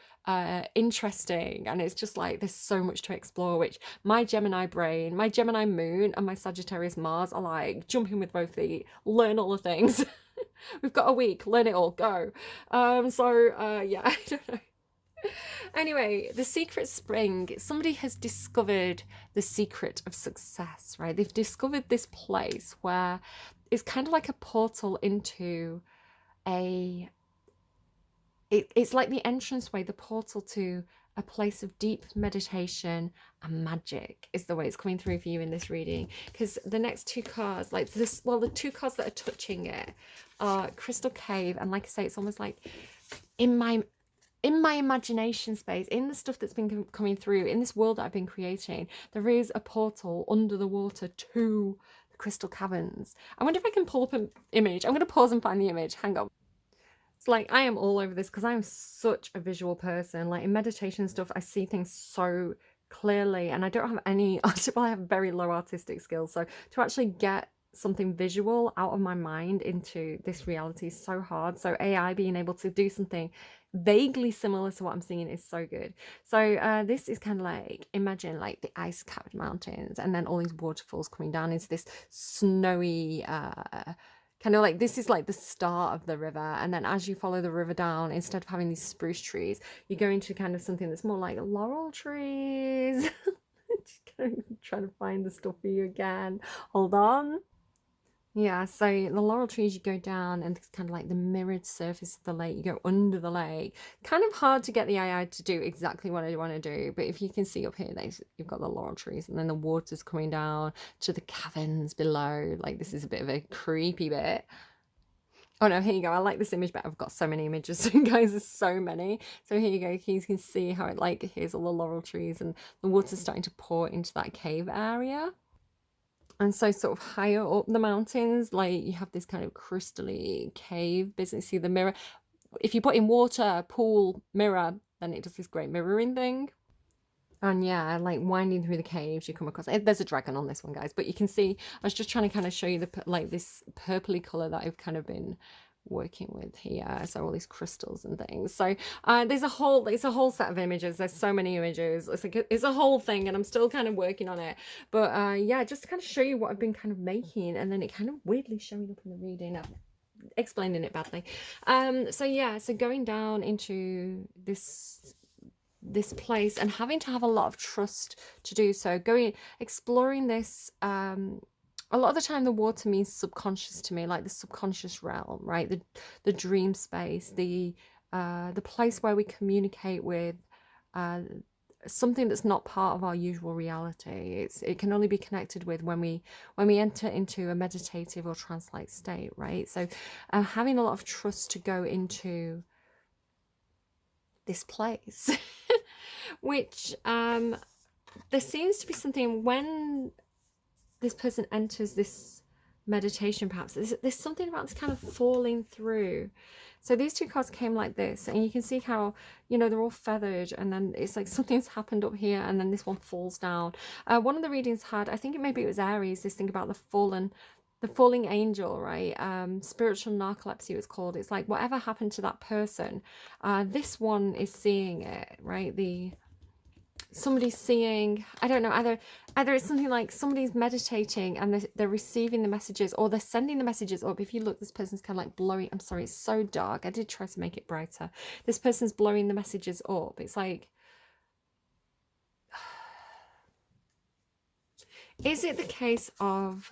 Speaker 1: interesting, and it's just like there's so much to explore, which my Gemini brain, my Gemini moon and my Sagittarius Mars are like jumping with both feet. Learn all the things. We've got a week, learn it all, go. Yeah, I don't know. Anyway, the secret spring, somebody has discovered the secret of success, right? They've discovered this place where it's kind of like a portal into it's like the entranceway, the portal to a place of deep meditation and magic is the way it's coming through for you in this reading. Because the next 2 cards, like this, well, the 2 cards that are touching it are Crystal Cave, and like I say, it's almost like in my imagination space, in the stuff that's been coming through, in this world that I've been creating, there is a portal under the water to the Crystal Caverns. I wonder if I can pull up an image. I'm going to pause and find the image. Hang on. It's like I am all over this because I'm such a visual person. Like in meditation stuff, I see things so clearly, and I don't have any, well, I have very low artistic skills. So to actually get something visual out of my mind into this reality is so hard. So AI being able to do something vaguely similar to what I'm seeing is so good. So this is kind of like, imagine like the ice-capped mountains and then all these waterfalls coming down into this snowy kind of like, this is like the start of the river, and then as you follow the river down, instead of having these spruce trees, you go into kind of something that's more like laurel trees. Just trying to find the stuff for you again. Hold on. Yeah, so the laurel trees, you go down and it's kind of like the mirrored surface of the lake. You go under the lake. Kind of hard to get the AI to do exactly what I want to do, but if you can see up here, you've got the laurel trees, and then the water's coming down to the caverns below. Like, this is a bit of a creepy bit. Oh no, here you go. I like this image, but I've got so many images, guys. There's so many. So here you go. You can see how it, like, here's all the laurel trees and the water's starting to pour into that cave area. And so sort of higher up the mountains, like you have this kind of crystally cave business. See the mirror. If you put in water, pool, mirror, then it does this great mirroring thing. And yeah, like winding through the caves, you come across, there's a dragon on this one, guys, but you can see, I was just trying to kind of show you the, like this purpley color that I've kind of been working with here. So all these crystals and things. So there's a whole set of images. There's so many images. It's like it's a whole thing, and I'm still kind of working on it. But yeah, just to kind of show you what I've been kind of making, and then it kind of weirdly showing up in the reading. I'm explaining it badly. So yeah, so going down into this this place and having to have a lot of trust to do so. Exploring this, a lot of the time the water means subconscious to me, like the subconscious realm, right? The dream space, the place where we communicate with something that's not part of our usual reality. It can only be connected with when we enter into a meditative or trance-like state, right? So having a lot of trust to go into this place, which there seems to be something when this person enters this meditation, perhaps there's something about this kind of falling through. So these two cards came like this, and you can see how, you know, they're all feathered, and then it's like something's happened up here, and then this one falls down. One of the readings had, I think maybe it was Aries, this thing about the falling angel, right? Spiritual narcolepsy it was called. It's like whatever happened to that person, this one is seeing it, right? Somebody's seeing, I don't know, either it's something like somebody's meditating and they're receiving the messages, or they're sending the messages up. If you look, this person's kind of like blowing, I'm sorry, it's so dark, I did try to make it brighter. This person's blowing the messages up. It's like, is it the case of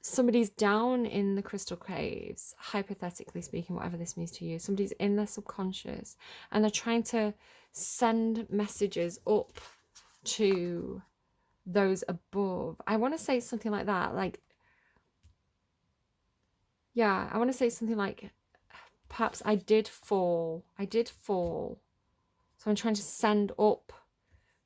Speaker 1: somebody's down in the crystal caves, hypothetically speaking, whatever this means to you, somebody's in their subconscious and they're trying to send messages up to those above? I want to say something like that, like, yeah, I want to say something like, perhaps I did fall, so I'm trying to send up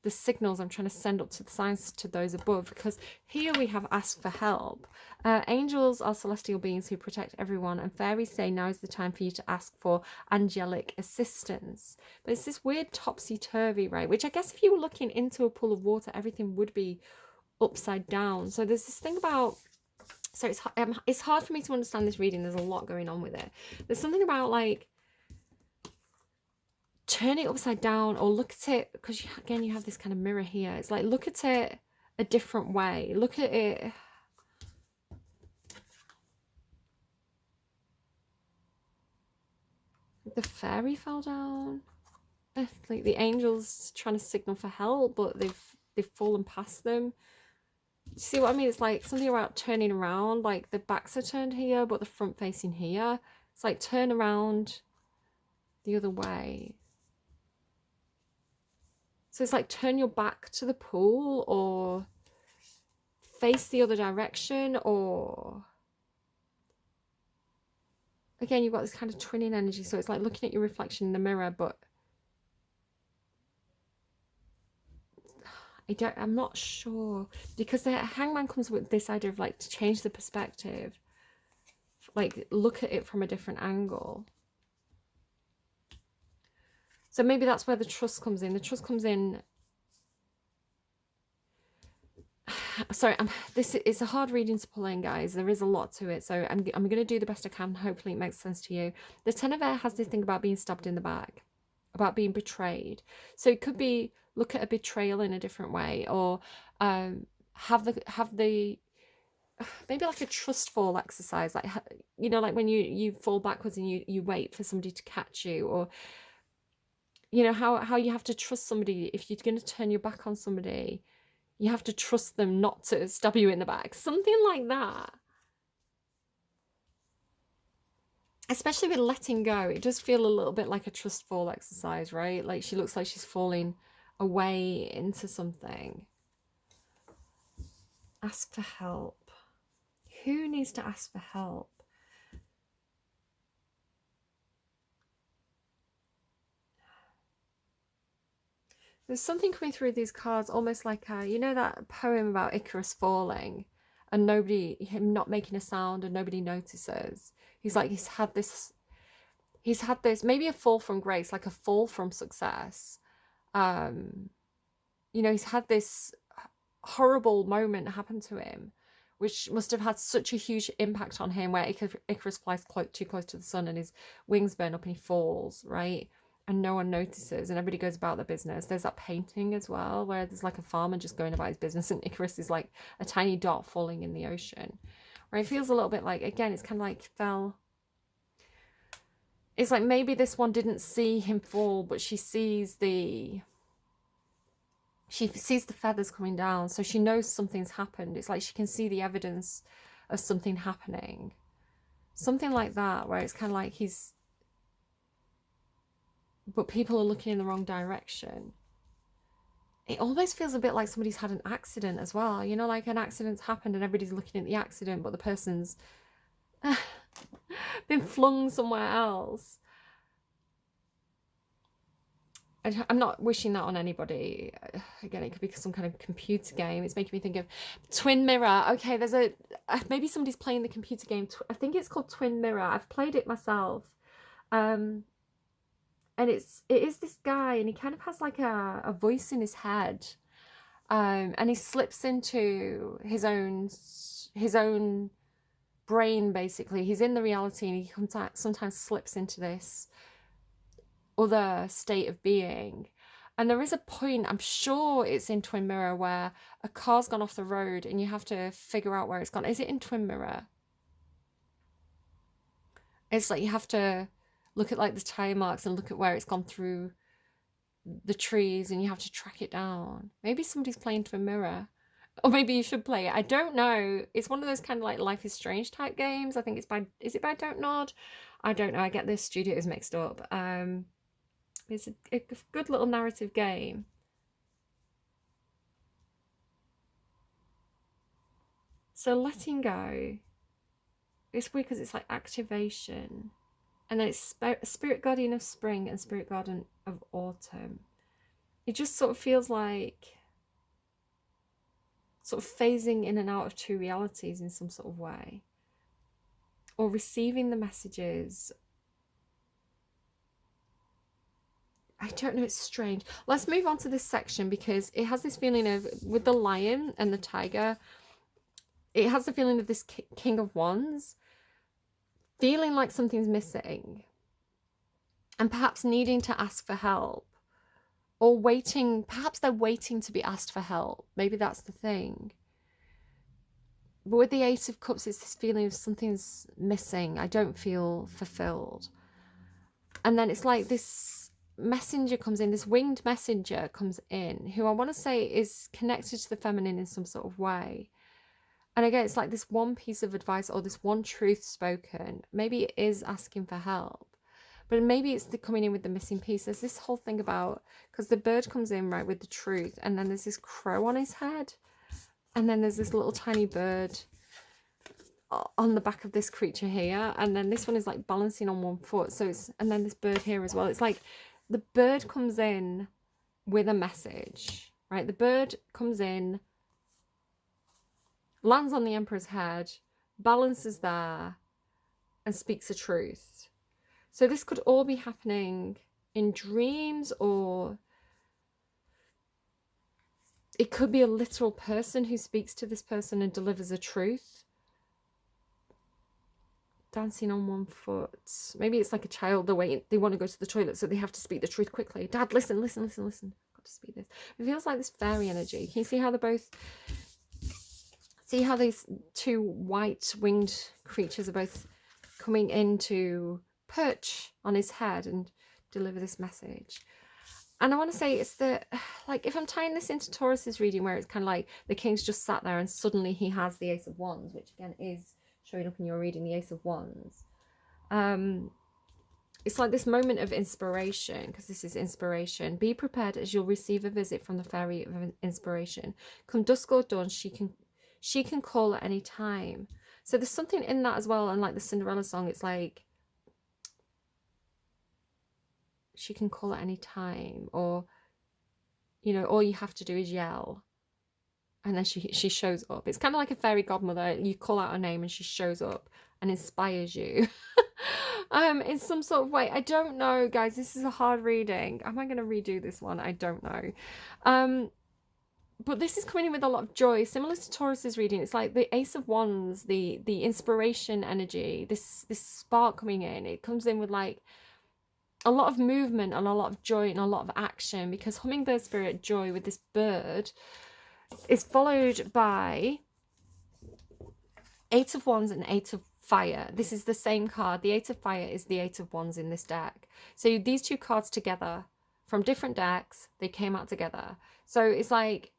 Speaker 1: the signals, I'm trying to send up to the signs to those above, because here we have asked for help. Angels are celestial beings who protect everyone, and fairies say now is the time for you to ask for angelic assistance. But it's this weird topsy-turvy, right? Which I guess if you were looking into a pool of water, everything would be upside down. So there's this thing about, so it's hard for me to understand this reading. There's a lot going on with it. There's something about like turn it upside down, or look at it, because again you have this kind of mirror here. It's like, look at it a different way, look at it, the fairy fell down, like the angels trying to signal for help, but they've fallen past them. See what I mean? It's like something about turning around, like the backs are turned here but the front facing here. It's like turn around the other way. So it's like turn your back to the pool, or face the other direction, or again you've got this kind of twinning energy. So it's like looking at your reflection in the mirror, but I'm not sure, because the hangman comes with this idea of like to change the perspective, like look at it from a different angle. So maybe that's where the trust comes in. The trust comes in. Sorry, this is a hard reading to pull in, guys. There is a lot to it, so I'm going to do the best I can. Hopefully it makes sense to you. The Ten of Air has this thing about being stabbed in the back, about being betrayed. So it could be look at a betrayal in a different way, or have the maybe like a trust fall exercise, like, you know, like when you fall backwards and you wait for somebody to catch you, or you know how you have to trust somebody. If you're going to turn your back on somebody, you have to trust them not to stab you in the back, something like that. Especially with letting go, it does feel a little bit like a trust fall exercise, right? Like she looks like she's falling away into something. Ask for help. Who needs to ask for help? There's something coming through these cards, almost like you know that poem about Icarus falling and him not making a sound and nobody notices. He's like, he's had this, maybe a fall from grace, like a fall from success. You know, he's had this horrible moment happen to him, which must have had such a huge impact on him, where Icarus flies too close to the sun and his wings burn up and he falls, right? And no one notices and everybody goes about their business. There's that painting as well where there's like a farmer just going about his business and Icarus is like a tiny dot falling in the ocean. Where it feels a little bit like, again, it's kind of like it's like maybe this one didn't see him fall, but she sees the feathers coming down, so she knows something's happened. It's like she can see the evidence of something happening. Something like that, where it's kind of like but people are looking in the wrong direction. It always feels a bit like somebody's had an accident as well. You know, like an accident's happened and everybody's looking at the accident, but the person's been flung somewhere else. I'm not wishing that on anybody. Again, it could be some kind of computer game. It's making me think of Twin Mirror. Okay, there's maybe somebody's playing the computer game. I think it's called Twin Mirror. I've played it myself. And it is this guy, and he kind of has like a voice in his head. And he slips into his own brain, basically. He's in the reality, and he sometimes slips into this other state of being. And there is a point, I'm sure it's in Twin Mirror, where a car's gone off the road and you have to figure out where it's gone. Is it in Twin Mirror? It's like you have to look at like the tire marks and look at where it's gone through the trees, and you have to track it down. Maybe somebody's playing Twin Mirror, or maybe you should play it. I don't know. It's one of those kind of like Life is Strange type games. I think it's by, is it by Don't Nod? I don't know. I get the studios mixed up. It's a good little narrative game. So letting go. It's weird because it's like activation. And then it's spirit guardian of spring and spirit guardian of autumn. It just sort of feels like sort of phasing in and out of two realities in some sort of way. Or receiving the messages. I don't know, it's strange. Let's move on to this section, because it has this feeling of, with the lion and the tiger, it has the feeling of this King of Wands feeling like something's missing, and perhaps needing to ask for help, or waiting, perhaps they're waiting to be asked for help. Maybe that's the thing. But with the Ace of Cups, it's this feeling of something's missing. I don't feel fulfilled. And then it's like this messenger comes in, this winged messenger comes in, who I want to say is connected to the feminine in some sort of way. And again, it's like this one piece of advice, or this one truth spoken. Maybe it is asking for help, but maybe it's coming in with the missing piece. There's this whole thing about, because the bird comes in, right, with the truth, and then there's this crow on his head, and then there's this little tiny bird on the back of this creature here, and then this one is like balancing on one foot. So it's, and then this bird here as well. It's like the bird comes in with a message, right? The bird comes in, lands on the Emperor's head, balances there, and speaks a truth. So this could all be happening in dreams, or it could be a literal person who speaks to this person and delivers a truth. Dancing on one foot. Maybe it's like a child, they want to go to the toilet, so they have to speak the truth quickly. Dad, listen. I've got to speak this. It feels like this fairy energy. Can you see how they're both... See how these two white winged creatures are both coming in to perch on his head and deliver this message. And I want to say it's the, like, if I'm tying this into Taurus's reading, where it's kind of like the king's just sat there and suddenly he has the Ace of Wands, which again is showing up in your reading, the Ace of Wands. It's like this moment of inspiration, because this is inspiration. Be prepared, as you'll receive a visit from the fairy of inspiration. Come dusk or dawn, she can call at any time. So there's something in that as well. And like the Cinderella song, it's like she can call at any time, or, you know, all you have to do is yell, and then she shows up. It's kind of like a fairy godmother. You call out her name and she shows up and inspires you in some sort of way. I don't know, guys. This is a hard reading. Am I going to redo this one? I don't know. But this is coming in with a lot of joy, similar to Taurus's reading. It's like the Ace of Wands, the inspiration energy, this spark coming in. It comes in with like a lot of movement and a lot of joy and a lot of action, because hummingbird spirit joy with this bird is followed by Eight of Wands and Eight of fire. This is the same card. The Eight of Fire is the Eight of Wands in this deck. So these two cards together from different decks, they came out together. So it's like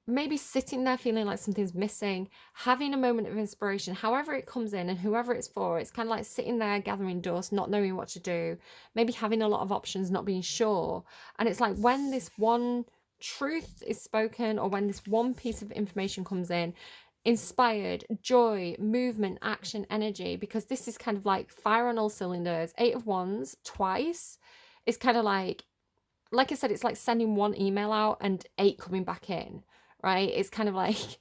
Speaker 1: maybe sitting there feeling like something's missing, having a moment of inspiration, however it comes in and whoever it's for. It's kind of like sitting there gathering dust, not knowing what to do, maybe having a lot of options, not being sure. And it's like when this one truth is spoken, or when this one piece of information comes in, inspired, joy, movement, action, energy, because this is kind of like fire on all cylinders. Eight of Wands twice. It's kind of like I said, it's like sending one email out and 8 coming back in, right? It's kind of like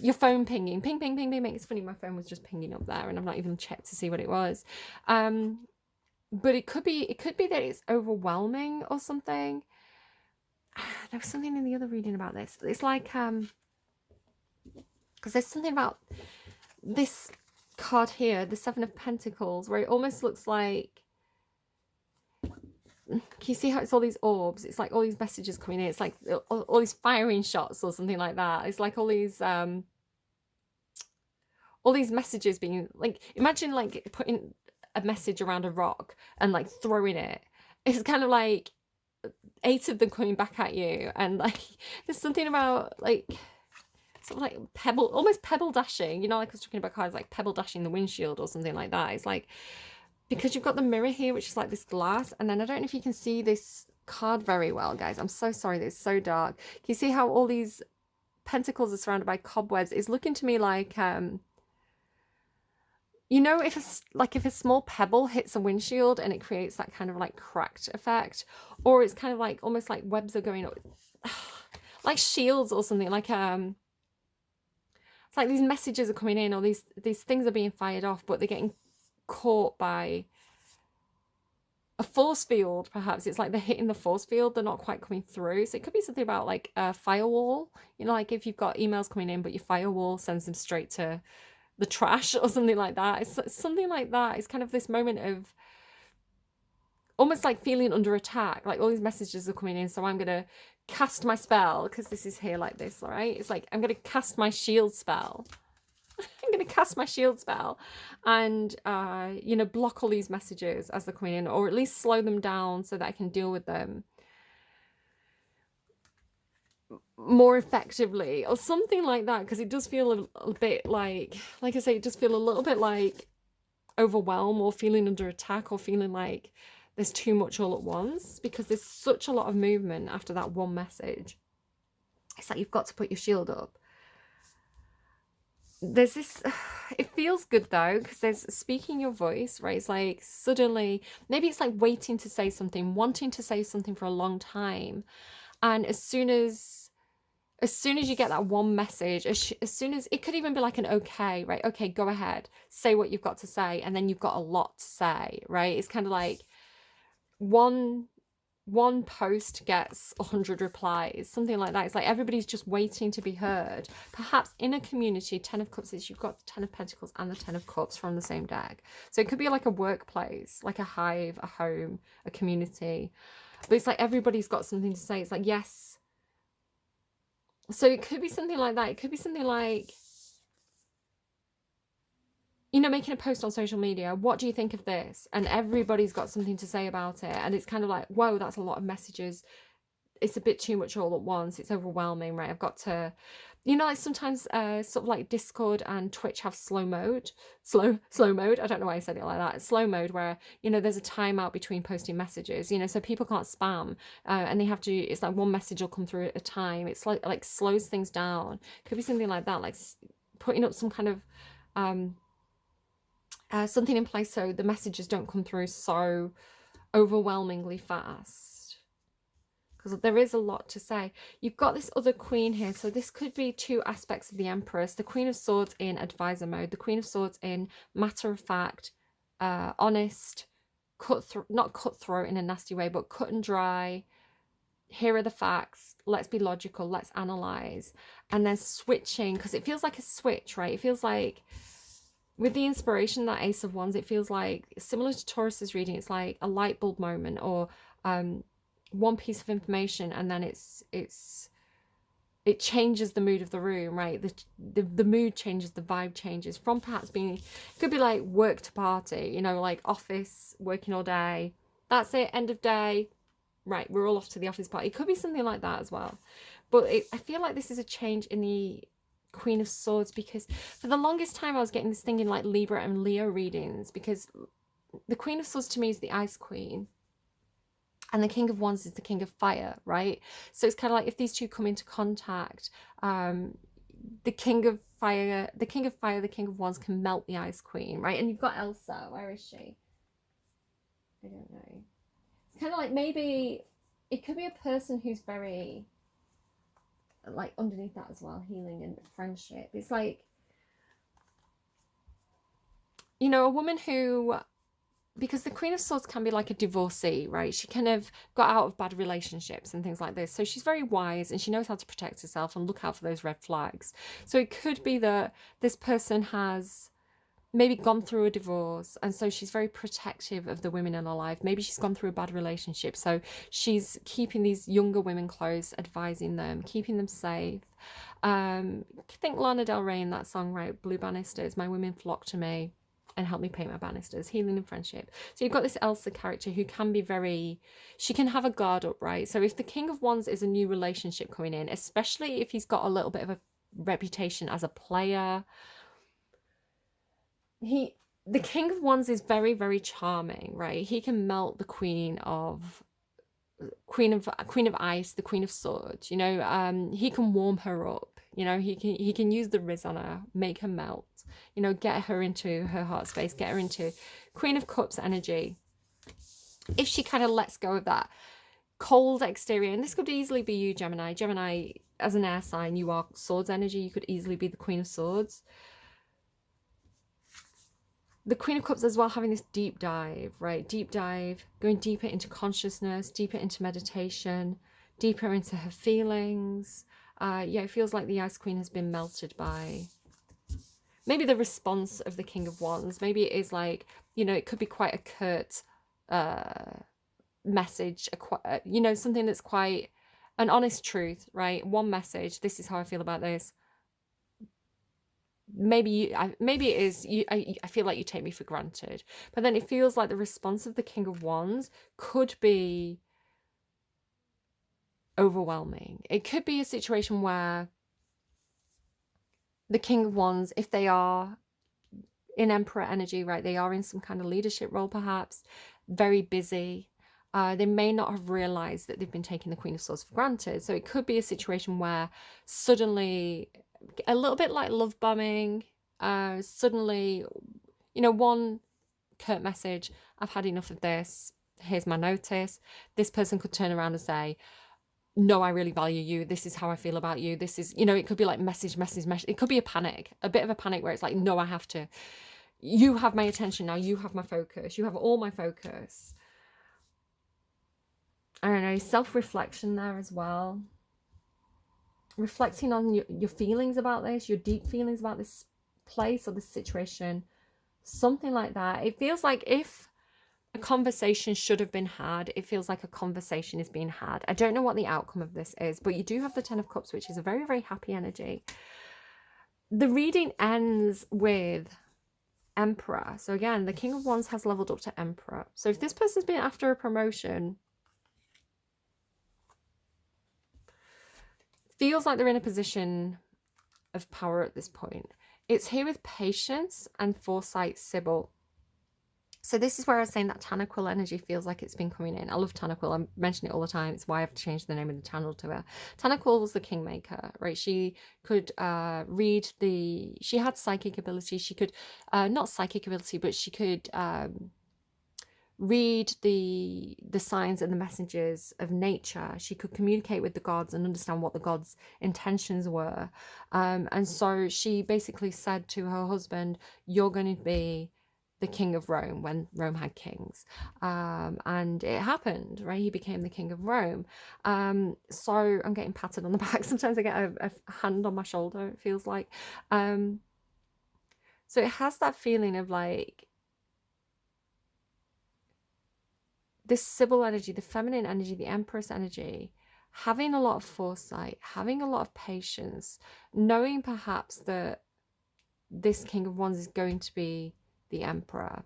Speaker 1: your phone pinging, ping, ping, ping, ping, ping. It's funny, my phone was just pinging up there and I've not even checked to see what it was. But it could be that it's overwhelming or something. There was something in the other reading about this. It's like, because there's something about this card here, the Seven of Pentacles, where it almost looks like, can you see how it's all these orbs? It's like all these messages coming in. It's like all these firing shots or something like that. It's like all these messages being, like, imagine like putting a message around a rock and like throwing it. It's kind of like 8 of them coming back at you, and like there's something about like sort of like pebble, almost pebble dashing, you know, like I was talking about cards like pebble dashing the windshield or something like that. It's like, because you've got the mirror here, which is like this glass, and then I don't know if you can see this card very well, guys. I'm so sorry that it's so dark. Can you see how all these pentacles are surrounded by cobwebs? It's looking to me like, you know, if a small pebble hits a windshield and it creates that kind of like cracked effect, or it's kind of like almost like webs are going up, like shields or something. Like it's like these messages are coming in, or these things are being fired off, but they're getting caught by a force field. Perhaps it's like they're hitting the force field, they're not quite coming through. So it could be something about like a firewall, you know, like if you've got emails coming in but your firewall sends them straight to the trash or something like that. It's something like that. It's kind of this moment of almost like feeling under attack, like all these messages are coming in, so I'm gonna cast my spell, because this is here like this, all right? It's like I'm gonna cast my shield spell. I'm going to cast my shield spell and, you know, block all these messages as they're coming in, or at least slow them down so that I can deal with them more effectively, or something like that, because it does feel a bit like I say, it does feel a little bit like overwhelm, or feeling under attack, or feeling like there's too much all at once, because there's such a lot of movement after that one message. It's like you've got to put your shield up. There's this, it feels good though, because there's speaking your voice, right? It's like suddenly, maybe it's like waiting to say something, wanting to say something for a long time, and as soon as you get that one message, as soon as, it could even be like an okay, right? Okay, go ahead, say what you've got to say, and then you've got a lot to say, right? It's kind of like one post gets 100 replies, something like that. It's like everybody's just waiting to be heard. Perhaps in a community, 10 of Cups is, you've got the 10 of Pentacles and the 10 of Cups from the same deck. So it could be like a workplace, like a hive, a home, a community. But it's like everybody's got something to say. It's like, yes. So it could be something like that. It could be something like, you know, making a post on social media, what do you think of this? And everybody's got something to say about it. And it's kind of like, whoa, that's a lot of messages. It's a bit too much all at once. It's overwhelming, right? I've got to, you know, like sometimes sort of like Discord and Twitch have slow mode. Slow mode. I don't know why I said it like that. Slow mode, where, you know, there's a timeout between posting messages, you know, so people can't spam, and they have to, it's like one message will come through at a time. It's like slows things down. Could be something like that, like putting up some kind of, something in place so the messages don't come through so overwhelmingly fast, because there is a lot to say. You've got this other Queen here, so this could be two aspects of the Empress. The Queen of Swords in advisor mode, the Queen of Swords in matter of fact, honest, not cutthroat in a nasty way, but cut and dry. Here are the facts, let's be logical, let's analyze. And then switching, because it feels like a switch, right? It feels like with the inspiration, that Ace of Wands, it feels like similar to Taurus's reading. It's like a light bulb moment, or one piece of information, and then it's it changes the mood of the room, right? The mood changes, the vibe changes from perhaps being, it could be like work to party, you know, like office, working all day. That's it, end of day. Right, we're all off to the office party. It could be something like that as well. But I feel like this is a change in the Queen of Swords, because for the longest time I was getting this thing in like Libra and Leo readings, because the Queen of Swords to me is the Ice Queen, and the King of Wands is the King of Fire, right? So it's kind of like if these two come into contact, the King of Fire, the King of Wands can melt the Ice Queen, right? And you've got Elsa. Where is she? I don't know. It's kind of like, maybe it could be a person who's very, like, underneath that as well, healing and friendship. It's like, you know, a woman who, because the Queen of Swords can be like a divorcee, right? She kind of got out of bad relationships and things like this. So she's very wise and she knows how to protect herself and look out for those red flags. So it could be that this person has maybe gone through a divorce, and so she's very protective of the women in her life. Maybe she's gone through a bad relationship, so she's keeping these younger women close, advising them, keeping them safe. I think Lana Del Rey in that song, right? Blue Banisters, my women flock to me and help me paint my banisters, healing and friendship. So you've got this Elsa character who can be very, she can have a guard up, right? So if the King of Wands is a new relationship coming in, especially if he's got a little bit of a reputation as a player, the King of Wands is very, very charming, right? He can melt the Queen of Ice, the Queen of Swords, you know. He can warm her up, you know. He can use the Riz on her, make her melt, you know, get her into her heart space, get her into Queen of Cups energy. If she kind of lets go of that cold exterior, and this could easily be you, Gemini. Gemini, as an air sign, you are swords energy. You could easily be the Queen of Swords. The Queen of Cups as well, having this deep dive, right? Deep dive, going deeper into consciousness, deeper into meditation, deeper into her feelings. Yeah, it feels like the Ice Queen has been melted by maybe the response of the King of Wands. Maybe it is like, you know, it could be quite a curt message, you know, something that's quite an honest truth, right? One message, this is how I feel about this. Maybe maybe it is you. I feel like you take me for granted, but then it feels like the response of the King of Wands could be overwhelming. It could be a situation where the King of Wands, if they are in Emperor energy, right, they are in some kind of leadership role, perhaps very busy. They may not have realized that they've been taking the Queen of Swords for granted. So it could be a situation where suddenly, a little bit like love bombing, suddenly, you know, one curt message, I've had enough of this, here's my notice. This person could turn around and say, no, I really value you, this is how I feel about you, this is, you know, it could be like message. It could be a panic, a bit of a panic where it's like, no, I have to, you have my attention now, you have my focus, you have all my focus. I don't know, self-reflection there as well. Reflecting on your feelings about this, your deep feelings about this place or this situation, something like that. It feels like if a conversation should have been had, it feels like a conversation is being had. I don't know what the outcome of this is, but you do have the Ten of Cups, which is a very, very happy energy. The reading ends with Emperor. So again, the King of Wands has leveled up to Emperor. So if this person's been after a promotion, feels like they're in a position of power at this point. It's here with Patience and Foresight Sybil. So this is where I was saying that Tanaquil energy feels like it's been coming in. I love Tanaquil. I mention it all the time. It's why I've changed the name of the channel to her. Tanaquil was the kingmaker, right? She could read the... She had psychic ability. She could... not psychic ability, but she could... read the signs and the messages of nature. She could communicate with the gods and understand what the gods' intentions were. And so she basically said to her husband, you're going to be the king of Rome, when Rome had kings. And it happened, right? He became the king of Rome. So I'm getting patted on the back. Sometimes I get a hand on my shoulder, it feels like. So it has that feeling of like, this Sybil energy, the feminine energy, the Empress energy having a lot of foresight, having a lot of patience, knowing perhaps that this King of Wands is going to be the Emperor.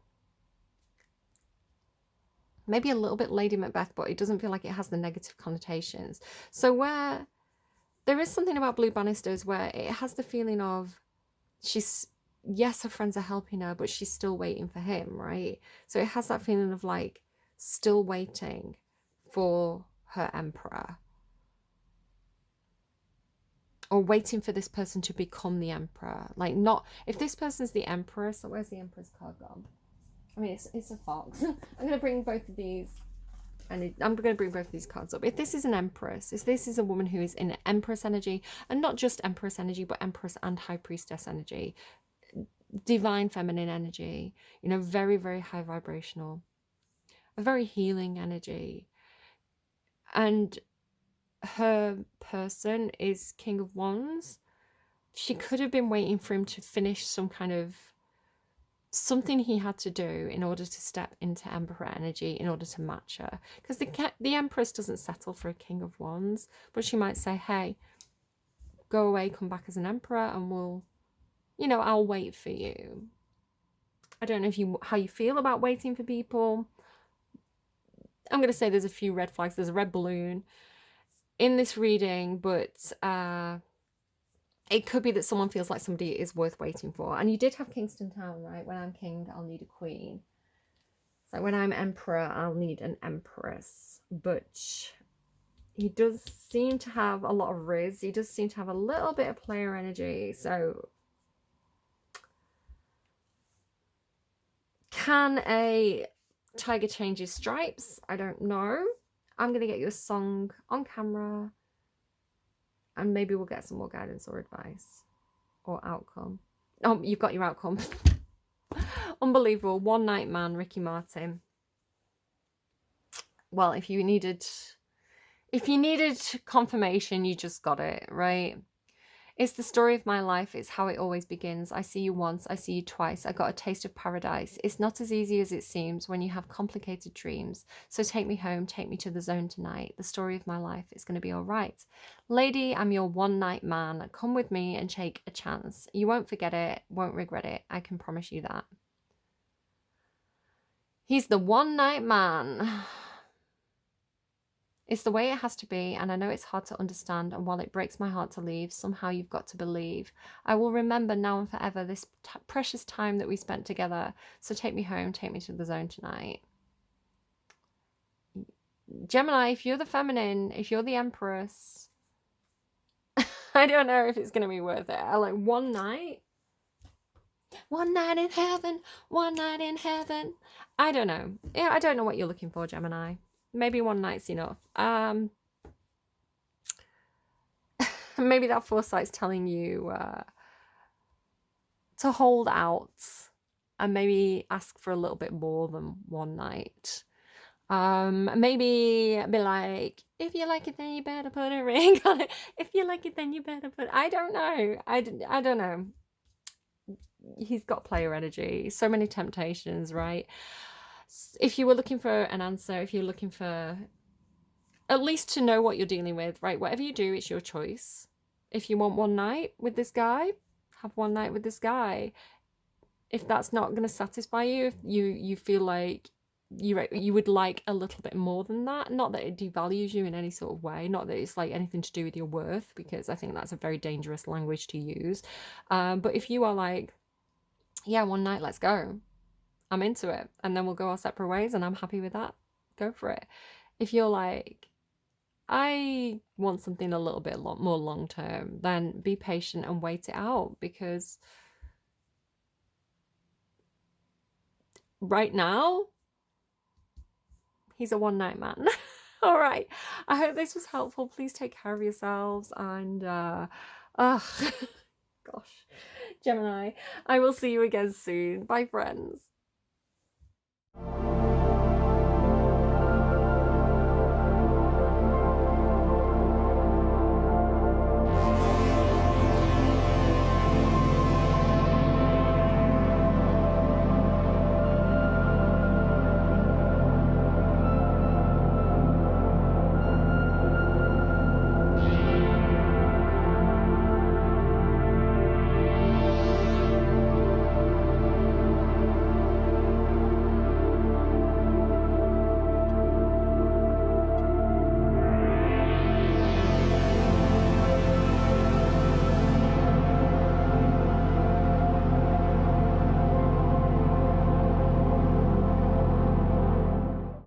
Speaker 1: Maybe a little bit Lady Macbeth, but it doesn't feel like it has the negative connotations. So where there is something about Blue Banisters where it has the feeling of she's, yes, her friends are helping her, but she's still waiting for him, right? So it has that feeling of like still waiting for her Emperor, or waiting for this person to become the Emperor. Like, not if this person's the Emperor. So where's the Emperor's card gone? I mean, it's a fox. I'm going to bring both of these, and I'm going to bring both of these cards up. If this is an Empress, if this is a woman who is in Empress energy, and not just Empress energy, but Empress and High Priestess energy, divine feminine energy, you know, very, very high vibrational, a very healing energy. And her person is King of Wands. She could have been waiting for him to finish some kind of something he had to do in order to step into Emperor energy, in order to match her. Because the Empress doesn't settle for a King of Wands, but she might say, hey, go away, come back as an Emperor, and we'll, you know, I'll wait for you. I don't know how you feel about waiting for people. I'm going to say there's a few red flags. There's a red balloon in this reading, but it could be that someone feels like somebody is worth waiting for. And you did have Kingston Town, right? When I'm king, I'll need a queen. So when I'm emperor, I'll need an empress. But he does seem to have a lot of riz. He does seem to have a little bit of player energy. So can a tiger change his stripes? I don't know. I'm going to get you a song on camera, and maybe we'll get some more guidance or advice or outcome. Oh, you've got your outcome. Unbelievable. One Night Man, Ricky Martin. Well, if you needed confirmation, you just got it, right? It's the story of my life. It's how it always begins. I see you once, I see you twice. I got a taste of paradise. It's not as easy as it seems when you have complicated dreams. So take me home, take me to the zone tonight. The story of my life is going to be all right. Lady, I'm your one night man. Come with me and take a chance. You won't forget it, won't regret it. I can promise you that. He's the one night man. It's the way it has to be, and I know it's hard to understand, and while it breaks my heart to leave, somehow you've got to believe. I will remember now and forever this precious time that we spent together, so take me home, take me to the zone tonight. Gemini, if you're the feminine, if you're the empress, I don't know if it's going to be worth it. I like one night in heaven, one night in heaven. I don't know. Yeah, I don't know what you're looking for, Gemini. Maybe one night's enough. Maybe that foresight's telling you to hold out and maybe ask for a little bit more than one night. Maybe be like, if you like it, then you better put a ring on it. If you like it, then you better put. I don't know. I don't know. He's got player energy. So many temptations, right? If you were looking for an answer, if you're looking for at least to know what you're dealing with, right? Whatever you do, it's your choice. If you want one night with this guy, have one night with this guy. If that's not going to satisfy you, if you feel like you would like a little bit more than that, not that it devalues you in any sort of way, not that it's like anything to do with your worth, because I think that's a very dangerous language to use. But if you are like, yeah, one night, let's go, I'm into it, and then we'll go our separate ways, and I'm happy with that, go for it. If you're like, I want something a little bit more long term, then be patient and wait it out, because right now he's a one night man. All right, I hope this was helpful. Please take care of yourselves, and gosh, Gemini, I will see you again soon. Bye, friends.